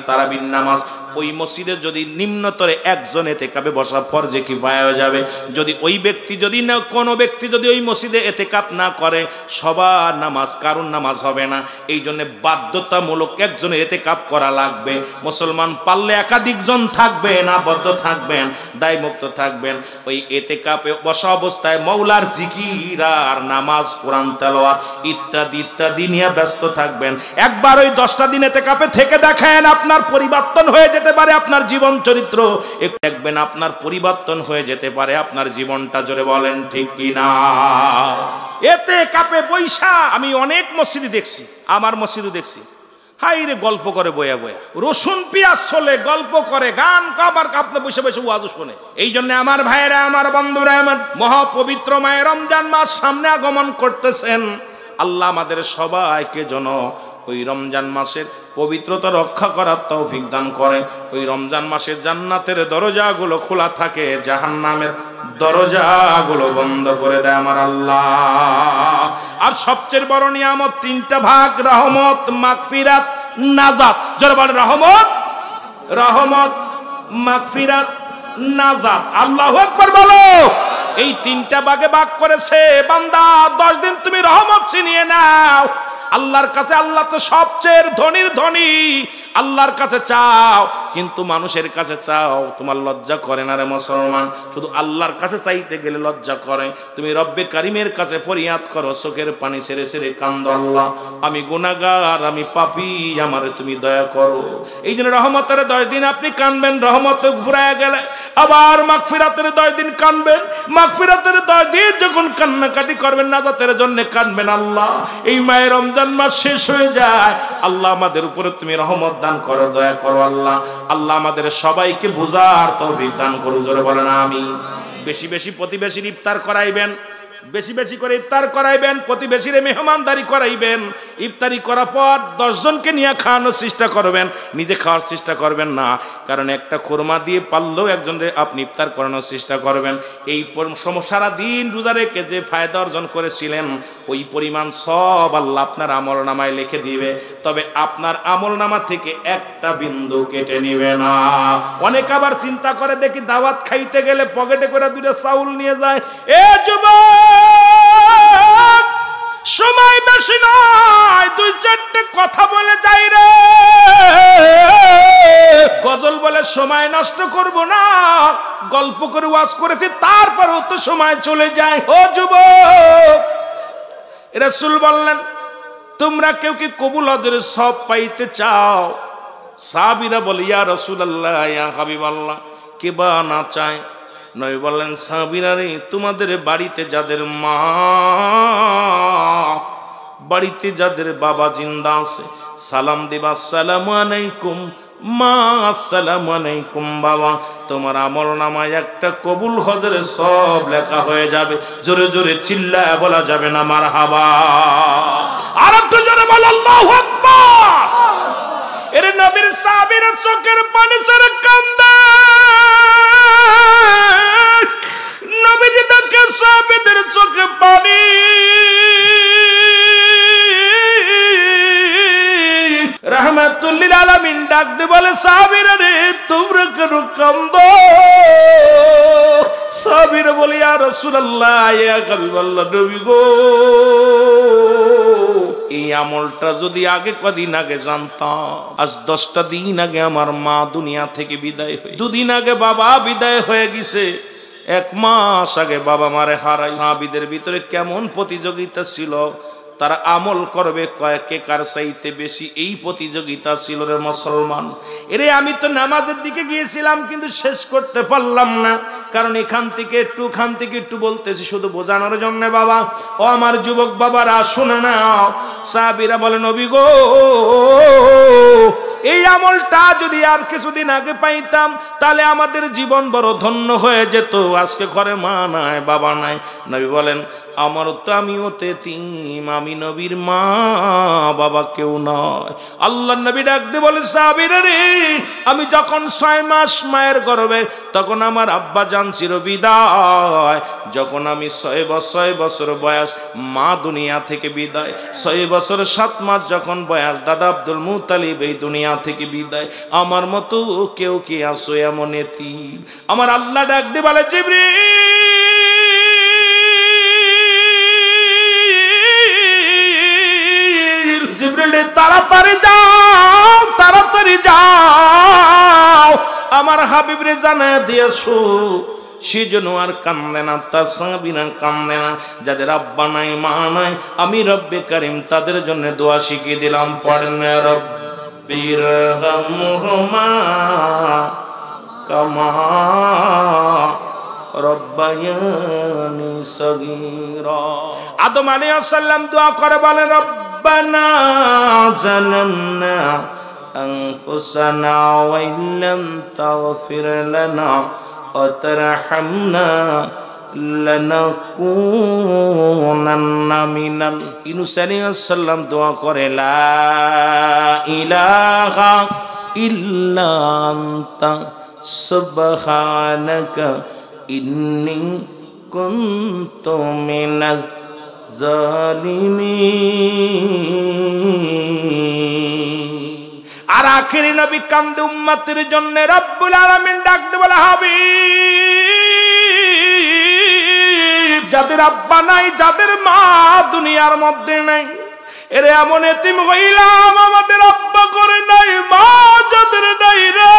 তারাবির নামাজ, ওই মসজিদে যদি নিম্নতরে একজন এতেকাফে বসা ফরজে কিফায়া হয়ে যাবে। যদি ওই ব্যক্তি, যদি না কোনো ব্যক্তি যদি ওই মসজিদে এতেকাফ না করে, সবার নামাজ কারণ নামাজ হবে না। এই জন্য বাধ্যতামূলক একজনের এতেকাফ করা লাগবে। মুসলমান পারলে একাধিক জন থাকবেন, আবদ্ধ থাকবেন, দায়মুক্ত থাকবেন। ওই এতেকাফে বসা অবস্থায় মওলার জিকির আর নামাজ, কোরআন তেলাওয়াত ইত্যাদি ইত্যাদি নিয়ে ব্যস্ত থাকবেন। একবার ওই 10টা দিন এতেকাফে থেকে দেখেন, আপনার পরিবর্তন হয়ে যেতে পারে আপনার জীবন চরিত্র। একটু দেখবেন আপনার পরিবর্তন হয়ে যেতে পারে আপনার জীবনটা। জোরে বলেন ঠিক কিনা? এতেকাফে বৈশা আমি অনেক মসজিদে দেখছি, আমার মসজিদে দেখছি, হাই রে গল্প করে বয়া বয়া, রসুন পেঁয়াজ চলে, গল্প করে, গান কাবার কাপনে বসে বসে ওয়াজ শুনে। এই জন্য আমার ভাইয়েরা, আমার বন্ধুরা, আমার মহাপবিত্র মায়ের রমজান মাস সামনে আগমন করতেছেন। আল্লাহ আমাদের সবাইকে যেন ওই রমজান মাসের পবিত্রতা রক্ষা করার তৌফিক দান করে। ওই রমজান মাসে জান্নাতের দরজাগুলো খোলা থাকে, জাহান্নামের দরজাগুলো বন্ধ করে দেয় আমার আল্লাহ। আর সবচেয়ে বড় নিয়ামত তিনটা ভাগ, রহমত, মাগফিরাত, নাজাত। যারা বলে রহমত, রহমত, মাগফিরাত, নাজাত। আল্লাহু আকবার বলো। এই তিনটা ভাগে ভাগ করেছে। বান্দা 10 দিন তুমি রহমত ছিনিয়ে নাও। আল্লাহর কাছে, আল্লাহ তো সবচেয়ে ধনীর ধনী, আল্লাহর কাছে চাও, কিন্তু মানুষের কাছে চাও তোমার লজ্জা করে না রে মুসলমান। শুধু আল্লাহর কাছে চাইতে গেলে লজ্জা করে। তুমি রব্বে কারিমের কাছে ফরিয়াদ করো, চোখের পানি ছেড়ে ছেড়ে কান্দো, আল্লাহ আমি গুনাহগার, আমি পাপী, আমারে তুমি দয়া করো। এই জন্য রহমতের 10 দিন আপনি কানবেন, রহমত ঘুরায় গেলে আবার মাগফিরাতের 10 দিন কানবেন। মাগফিরাতের 10 দিন যখন কান্নাকাটি করবেন, নাজাতের জন্য কানবেন। আল্লাহ এই মায়ের রমজান মাস শেষ হয়ে যায়, আল্লাহ আমাদের উপরে তুমি রহমত দান করো, দয়া করো আল্লাহ। আল্লাহ আমাদের সবাইকে বুঝার তৌফিক দান করো, জোরে বলেন আমিন। বেশি বেশি প্রতিবেশীর ইফতার করাইবেন, বেশি বেশি করে ইফতার করাইবেন, প্রতিবেশীরে মেহমানদারি করাইবেন। ইফতারি করার পর 10 জনকে নিয়ে খাওয়ানোর চেষ্টা করবেন, নিজে খাওয়ার চেষ্টা করবেন না। কারণ একটা খুরমা দিয়ে পারলেও একজনকে আপনি ইফতার করানোর চেষ্টা করবেন। এই সারা দিন রোজা রেখে যে ফায়দা অর্জন করেছিলেন, ওই পরিমাণ সব আল্লাহ আপনার আমল নামায় লিখে দিবে। তবে আপনার আমল নামা থেকে একটা বিন্দু কেটে নিবে না। অনেক আবার চিন্তা করে, দেখি দাওয়াত খাইতে গেলে পকেটে করে 2টা চাউল নিয়ে যায়। এ যুবক, সময় বেশি নয়, 2-4টে কথা বলে যাই রে। গজল বলে সময় নষ্ট করব না, গল্প করে ওয়াজ করেছি, তারপরেও তো সময় চলে যায়। ও যুবক, রাসূল বললেন, তোমরা কেউ কি কবুল হজের সব পাইতে চাও? সাহাবীরা বলে, ইয়া রাসূলুল্লাহ, ইয়া হাবিবাল্লাহ, কে বা না চায়? নবী বললেন, সাহাবীরা রে, তোমাদের বাড়িতে যাদের মা, বাড়িতে যাদের বাবা জিন্দা আছে, সালাম দিবা, আসসালামু আলাইকুম মা, আসসালামু আলাইকুম বাবা। তোমার আমল নামায় একটা কবুল হজের সব লেখা হয়ে যাবে। জোরে জোরে চিল্লায় বলা যাবে না মারহাবা? আর একটু জোরে বল আল্লাহু আকবার। এর নবীর সাহাবীরা চোখের পানি ছেড়ে কান্দে। নবীজি দেখে সাহাবীদের চোখে পানি। রাহমাতুল লিল আলামিন ডাক দিয়ে বলে, সাহাবীরা রে, তোমরা কেন কান্দো? সাহাবীরা বলে, ইয়া রাসূলুল্লাহ, ইয়া হাবিবাল্লাহ, নবী গো, এই আমলটা যদি আগে কদিন আগে জানতাম। আজ 10টা দিন আগে আমার মা দুনিয়া থেকে বিদায় হয়ে, 2 দিন আগে বাবা বিদায় হয়ে গেছে, 1 মাস আগে বাবা মারে হারাই। সাহাবীদের ভিতরে কেমন প্রতিযোগিতা ছিল, তারা আমল করবে কে কার চাইতে বেশি, এই প্রতিযোগিতা ছিল রে মুসলমান। এরে আমি তো নামাজের দিকে গিয়েছিলাম, কিন্তু শেষ করতে পারলাম না, কারণ এখান থেকে একটু বলতেছি শুধু বোঝানোর জন্য। বাবা, ও আমার যুবক বাবারা, শুনে নাও। সাহাবীরা বলে, নবী গো, এই আমলটা যদি আর কিছুদিন আগে পাইতাম, তাহলে আমাদের জীবন বড় ধন্য হয়ে যেত। আজকে ঘরে মা নাই, বাবা নাই। নবী বলেন, আমার তো আমিও এতিম, আমি নবীর মা বাবা কেউ নয়। আল্লাহ নবী ডাক দিয়ে বলে, সাহাবীরা রে, আমি যখন 6 মাস মায়ের গর্ভে, তখন আমার আব্বা জান ছিল বিদায়। যখন আমি 6 বছর বয়স, মা দুনিয়া থেকে বিদায়। 6 বছর 7 মাস যখন বয়স, দাদা আব্দুল মুত্তালিব এই দুনিয়া থেকে বিদায়। আমার মতো কেউ কি আসো এমন এতিম? আমার আল্লাহ ডাক দিয়ে বলে, জিবরিল, তাড়াতাড়ি যাও, তাড়াতাড়ি যাও, আমার হাবিবরে জানায় দিয়েছো, সেজন্য আর কান্দে না, তার সাহাবীরা কান্দে না। যাদের আব্বা নাই, মা নাই, আমি রব্বে কারিম তাদের জন্য দোয়া শিখিয়ে দিলাম। পড়েন, রব্বিরহামহুমা কামা রব্বায়ানি সগীরা। আদম আলাইহিস সালাম দোয়া করে বলে, রব্বানা জালামনা আনফুসানা ওয়া ইল্লাম তাগফির লানা ওয়া তারহামনা লানাকুনান্না মিনাল ইউনূস আলাইহিস সালাম দোয়া করে লা ইলাহা ইল্লা আনতা সুবহানাকা ইন্নী কুনতু মিনাজ জালিমিন। আর আখিরি নবী কান্দে উম্মতের জন্য, রব্বুল আলামিন ডাকতে বলে হাবিব, যাদের আব্বা নাই, যাদের মা দুনিয়ার মধ্যে নাই, এরে এমন এতিম হইলাম আমাদের আব্বা করে নাই, মা যাদের নাই রে,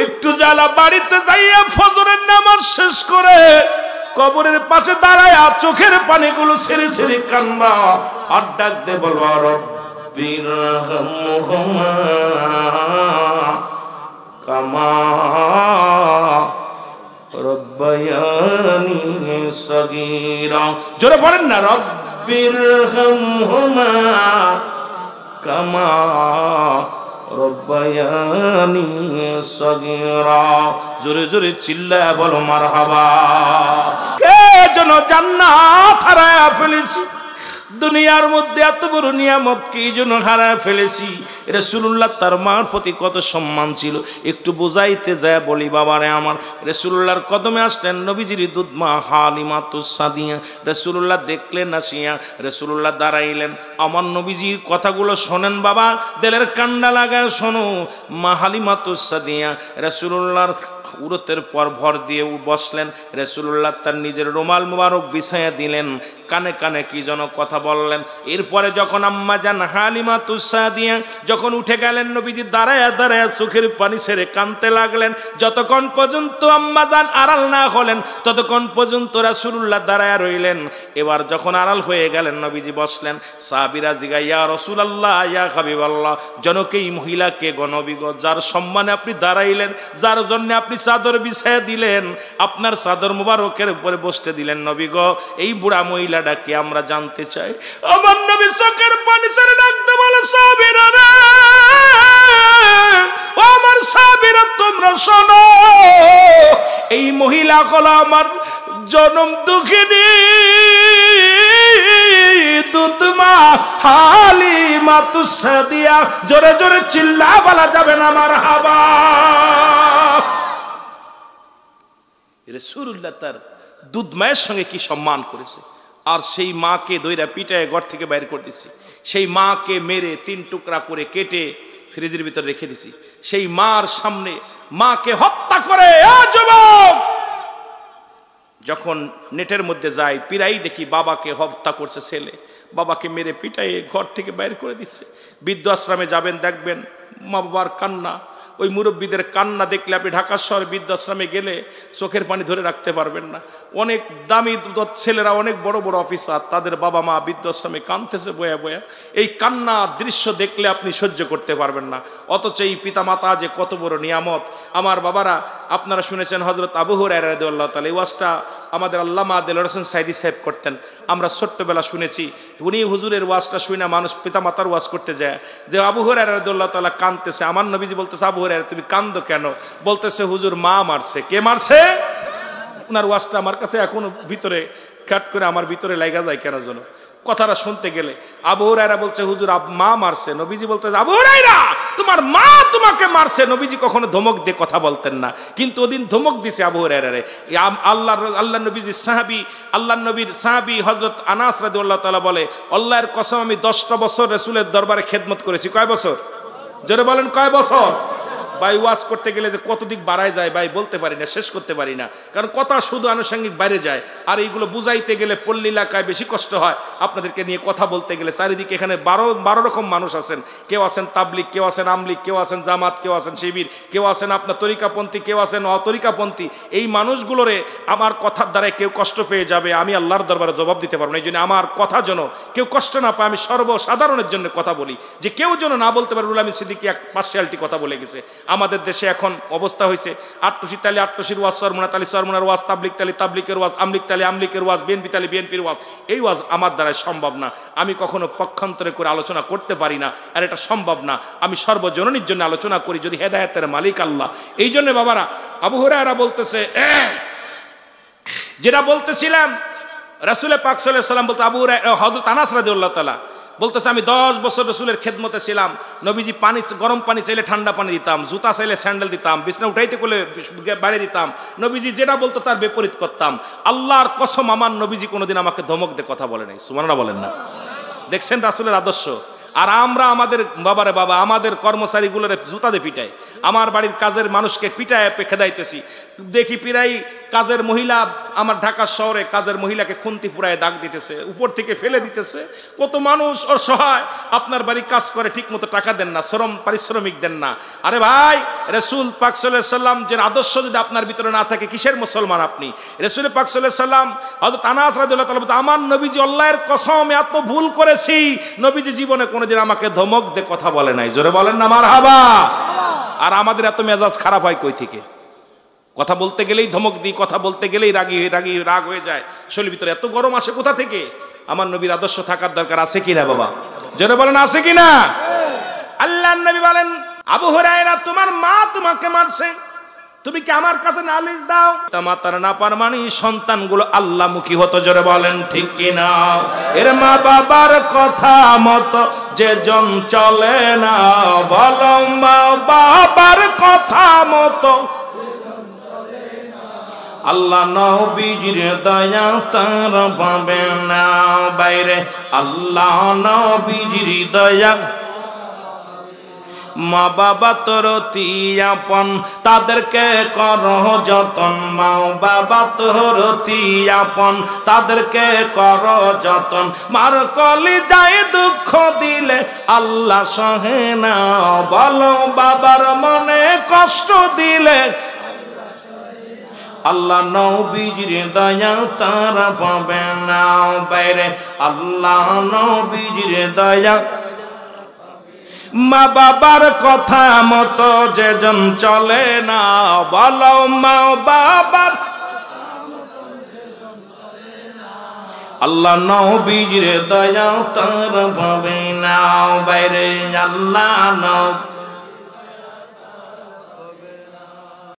একটু জ্বালা বাড়িতে যাইয়া ফজরের নামাজ শেষ করে কবরের পাশে দাঁড়ায় চোখের পানিগুলো ছেড়ে ছেড়ে কান্না, আর ডাক দে বলবা রব্বিরহামহুমা কামা রব্বায়ানি সগীরা। জোরে বলেন না, রব্বিরহামহুমা কামা রব্বায়ানি সগীরা। জোরে জোরে চিল্লায়া বলো মারহাবা। কে যেন জান্নাত হারায়া ফেলেছি, দুনিয়ার মধ্যে এত বড় নিয়ামত কি জন্য হারায় ফেলেছি। রাসূলুল্লাহ তার মার প্রতি কত সম্মান ছিল, একটু বুঝাইতে যায় বলি বাবারে আমার, রাসূলুল্লাহর কদমে আসলেন নবীজির দুধমা হালিমাতুস সাদিয়া। রাসূলুল্লাহ দেখলেন আসিয়া, রাসূলুল্লাহ দাঁড়াইলেন, আমার নবীজির কথাগুলো শোনেন বাবা, দিলের কান্ডা লাগায় শোনো। মা হালিমাতুস সাদিয়া রাসূলুল্লাহর উরতের পর ভর দিয়ে বসলেন। রাসূলুল্লাহ তার নিজের রুমাল মুবারক বিছাইয়া দিলেন, কানে কানে কি যেন কথা বললেন। এরপরে যখন আম্মা জান হালিমাতুস সাদিয়া যখন উঠে গেলেন, নবীজি দাঁড়ায়া দাঁড়ায়া চোখের পানি ছেড়ে কাঁদতে লাগলেন। যতক্ষণ পর্যন্ত আম্মা জান আড়াল না হলেন, ততক্ষণ পর্যন্ত রাসূলুল্লাহ দাঁড়ায়া রইলেন। এবার যখন আড়াল হয়ে গেলেন, নবীজি বসলেন। সাহাবীরা জিজ্ঞাসা, ইয়া রাসূলুল্লাহ, ইয়া হাবিবাল্লাহ, জনকে এই মহিলাকে গণবিগ, যার সম্মানে আপনি দাঁড়াইলেন, যার জন্য আপনি চাদর বিছায়া দিলেন, আপনার চাদর মুবারকের উপরে বসতে দিলেন, নবী গো, এই বুড়া মহিলাটাকে আমরা জানতে চাই। আমার নবী চোখের পানি ছেড়ে ডাকতে বলে, সাহাবীরা রে, ও আমার সাহাবীরা, তোমরা শোনো, এই মহিলা হলো আমার জনম দুঃখিনী দুধমা হালিমাতুস সাদিয়া। জোরে জোরে চিল্লা বলা যাবে না মারহাবা। রাসূলুল্লাহ তার দুধ মায়ের সঙ্গে কি সম্মান করেছে, আর সেই মাকে দইরা পিটায় ঘর থেকে বাইর করে দিছি, সেই মাকে মেরে 3 টুকরা করে কেটে ফ্রিজের ভিতরে রেখে দিছি, সেই মার সামনে মাকে হত্যা করে। যুবক, যখন নেটের মধ্যে যাই পিরাই দেখি বাবাকে হত্যা করছে ছেলে, বাবাকে মেরে পিটাই ঘর থেকে বাইর করে দিচ্ছে। বৃদ্ধ আশ্রমে যাবেন, দেখবেন মা বাবার কান্না, ওই মুরব্বীদের কান্না দেখলে আপনি ঢাকা শহর বৃদ্ধাশ্রমে গেলে চোখের পানি ধরে রাখতে পারবেন না। অনেক দামি ছেলেরা, অনেক বড় বড় অফিসার, তাদের বাবা মা বৃদ্ধাশ্রমে কাঁদতেছে বয়া বয়া। এই কান্না দৃশ্য দেখলে আপনি সহ্য করতে পারবেন না, অথচ এই পিতা মাতা যে কত বড় নিয়ামত। আমার বাবারা, আপনারা শুনেছেন হযরত আবু হুরায়রা রাদিয়াল্লাহু তাআলা, এই ওয়াজটা আমাদের আল্লামা দেলোয়ার হোসেন সাইদি সাহেব করতেন, আমরা ছোট্টবেলা শুনেছি। উনি হুজুরের ওয়াজটা শুনে মানুষ পিতা মাতার ওয়াজ করতে যায়, যে আবু হুরায়রা রাদিয়াল্লাহু তাআলা কাঁদতেছে। আমার নবীজি বলতেছে, আবু হুরায়রা তুমি কাঁদো কেন? বলতেছে, হুজুর মা মারছে। কে মারছে? ওনার ওয়াজটা আমার কাছে এখনো ভিতরে কাট করে আমার ভিতরে লাগা যায় কেন যেন, কথাটা শুনতে গেলে। আবু হুরায়রা বলছে, হুজুর মা মারছে। নবীজি বলতেছে, আবু হুরায়রা তোমার মা তোমাকে মারছে। নবীজি কখনো ধমক দিয়ে কথা বলতেন না, কিন্তু ওদিন ধমক দিছে আবু হুরায়রারে। আল্লাহ নবীজি সাহাবী, আল্লাহ নবীর সাহাবী হযরত আনাস রাদিয়াল্লাহু তাআলা বলে, আল্লাহর কসম আমি 10টা বছর রাসূলের দরবারে খেদমত করেছি। কয় বছর? জোরে বলেন, কয় বছর? ভাই ওয়াজ করতে গেলে যে কত দিক বাড়ায় যায় ভাই বলতে পারি না, শেষ করতে পারি না, কারণ কথা শুধু আনুষঙ্গিক বাইরে যায়। আর এইগুলো বুঝাইতে গেলে পল্লী এলাকায় বেশি কষ্ট হয়। আপনাদেরকে নিয়ে কথা বলতে গেলে চারিদিকে এখানে 12 রকম মানুষ আছেন। কেউ আছেন তাবলিগ, কেউ আছেন আমলিগ, কেউ আছেন জামাত, কেউ আছেন শিবির, কেউ আছেন আপনার তরিকাপন্থী, কেউ আছেন অতরিকাপন্থী। এই মানুষগুলোরে আমার কথার দ্বারাই কেউ কষ্ট পেয়ে যাবে, আমি আল্লাহর দরবারে জবাব দিতে পারবো না। এই জন্য আমার কথা যেন কেউ কষ্ট না পায়, আমি সর্বসাধারণের জন্য কথা বলি, যে কেউ যেন না বলতে পারে রুহুল আমিন সিদ্দিকী এক পার্সিয়ালিটি কথা বলে গেছে। আমাদের দেশে এখন অবস্থা হয়েছে, আট্টুসি তালি আট্টুসির ওয়াজ, সরমুনা তালি সরমুনার ওয়াজ, তাবলিগ তালি তাবলিকের ওয়াজ, আমলিক তালি আমলিকের ওয়াজ, বিএনপি তালি বিএনপির ওয়াজ। এই ওয়াজ আমার দ্বারা সম্ভব না, আমি কখনো পক্ষান্তরে করে আলোচনা করতে পারি না, আর এটা সম্ভব না। আমি সর্বজননীর জন্য আলোচনা করি, যদি হেদায়েতের মালিক আল্লাহ। এই জন্য বাবারা, আবু হুরায়রা বলতেছে, যেটা বলতেছিলাম, রাসূল পাক সাল্লাল্লাহু আলাইহি ওয়াসাল্লাম বলতে হযরত আনাস রাদিয়াল্লাহু তাআলা বলতেছে, আমি 10 বছর রাসূলের খেদমতে ছিলাম। নবীজি গরম পানি চাইলে ঠান্ডা পানি দিতাম, জুতা চাইলে স্যান্ডেল দিতাম, বিছনা উঠাইতে করলে বাড়ি দিতাম। নবীজি যেটা বলতো তার বিপরীত করতাম। আল্লাহর কসম, আমার নবীজি কোনোদিন আমাকে ধমক দিয়ে কথা বলে নাই। সুবহানাল্লাহ বলেন না? দেখছেন রাসূলের আদর্শ। আর আমরা আমাদের বাবারে বাবা, আমাদের কর্মচারীগুলোর জুতা দিয়ে পিটাই, আমার বাড়ির কাজের মানুষকে পিটায় খেদাইতেছি। দেখি পিরাই কাজের মহিলা, আমার ঢাকা শহরে কাজের মহিলাকে খুন্তি পুরায় দাগ দিতেছে, উপর থেকে ফেলে দিতেছে। কত মানুষ অসহায়, আপনার বাড়ি কাজ করে ঠিক মতো টাকা দেন না, শ্রম পারিশ্রমিক দেন না। আরে ভাই, রাসূল পাক সাল্লাল্লাহু আলাইহি সাল্লাম যে আদর্শ যদি আপনার ভিতরে না থাকে, কিসের মুসলমান আপনি? রাসূল পাক সাল্লাল্লাহু আলাইহি সাল্লাম, হযরত আনাস রাদিয়াল্লাহু তাআলা, আমার নবীজি আল্লাহর কসম এত ভুল করেছি, নবীজি জীবনে কোনোদিন আমাকে ধমক দিয়ে কথা বলে নাই। জোরে বলেন না মারহাবা। আর আমাদের এত মেজাজ খারাপ হয় কই থেকে? কথা বলতে গেলেই ধমক দিই, কথা বলতে গেলেই রাগ হয়ে যায়, শরীরের ভিতরে এত গরম আসে কোথা থেকে? আমার নবীর আদর্শ থাকার দরকার আছে কিনা বাবা? জোরে বলেন আছে কিনা? আল্লাহর নবী বলেন, আবু হুরায়রা, তোমার মা তোমাকে মারছে, তুমি কি আমার কাছে নালিশ দাও? মাতার নাফরমানি সন্তানগুলো আল্লাহমুখী হতো। জোরে বলেন ঠিক কিনা? এর মা বাবার কথা মতো যে জন চলে না, বলো মা বাবার কথা মতো আল্লাহ নবীজির দয়া তার পাবে না। বাইরে আল্লাহ নবীজির দয়া, মা বাবা তোর আপন, তাদেরকে করো যতন। মা বাবা তোর আপন, তাদেরকে করো যতন। মার কলিজায় দুঃখ দিলে আল্লাহ সহে না, বলো বাবার মনে কষ্ট দিলে আল্লাহ নবীজির দয়া তারা পাবে না। বাইরে আল্লাহ নবীজির দয়া, মা বাবার কথা মতো যেজন চলে না, বলো মা বাবার আল্লাহ নবীজির দয়া তারা পাবে না। বাইরে আল্লাহ নবী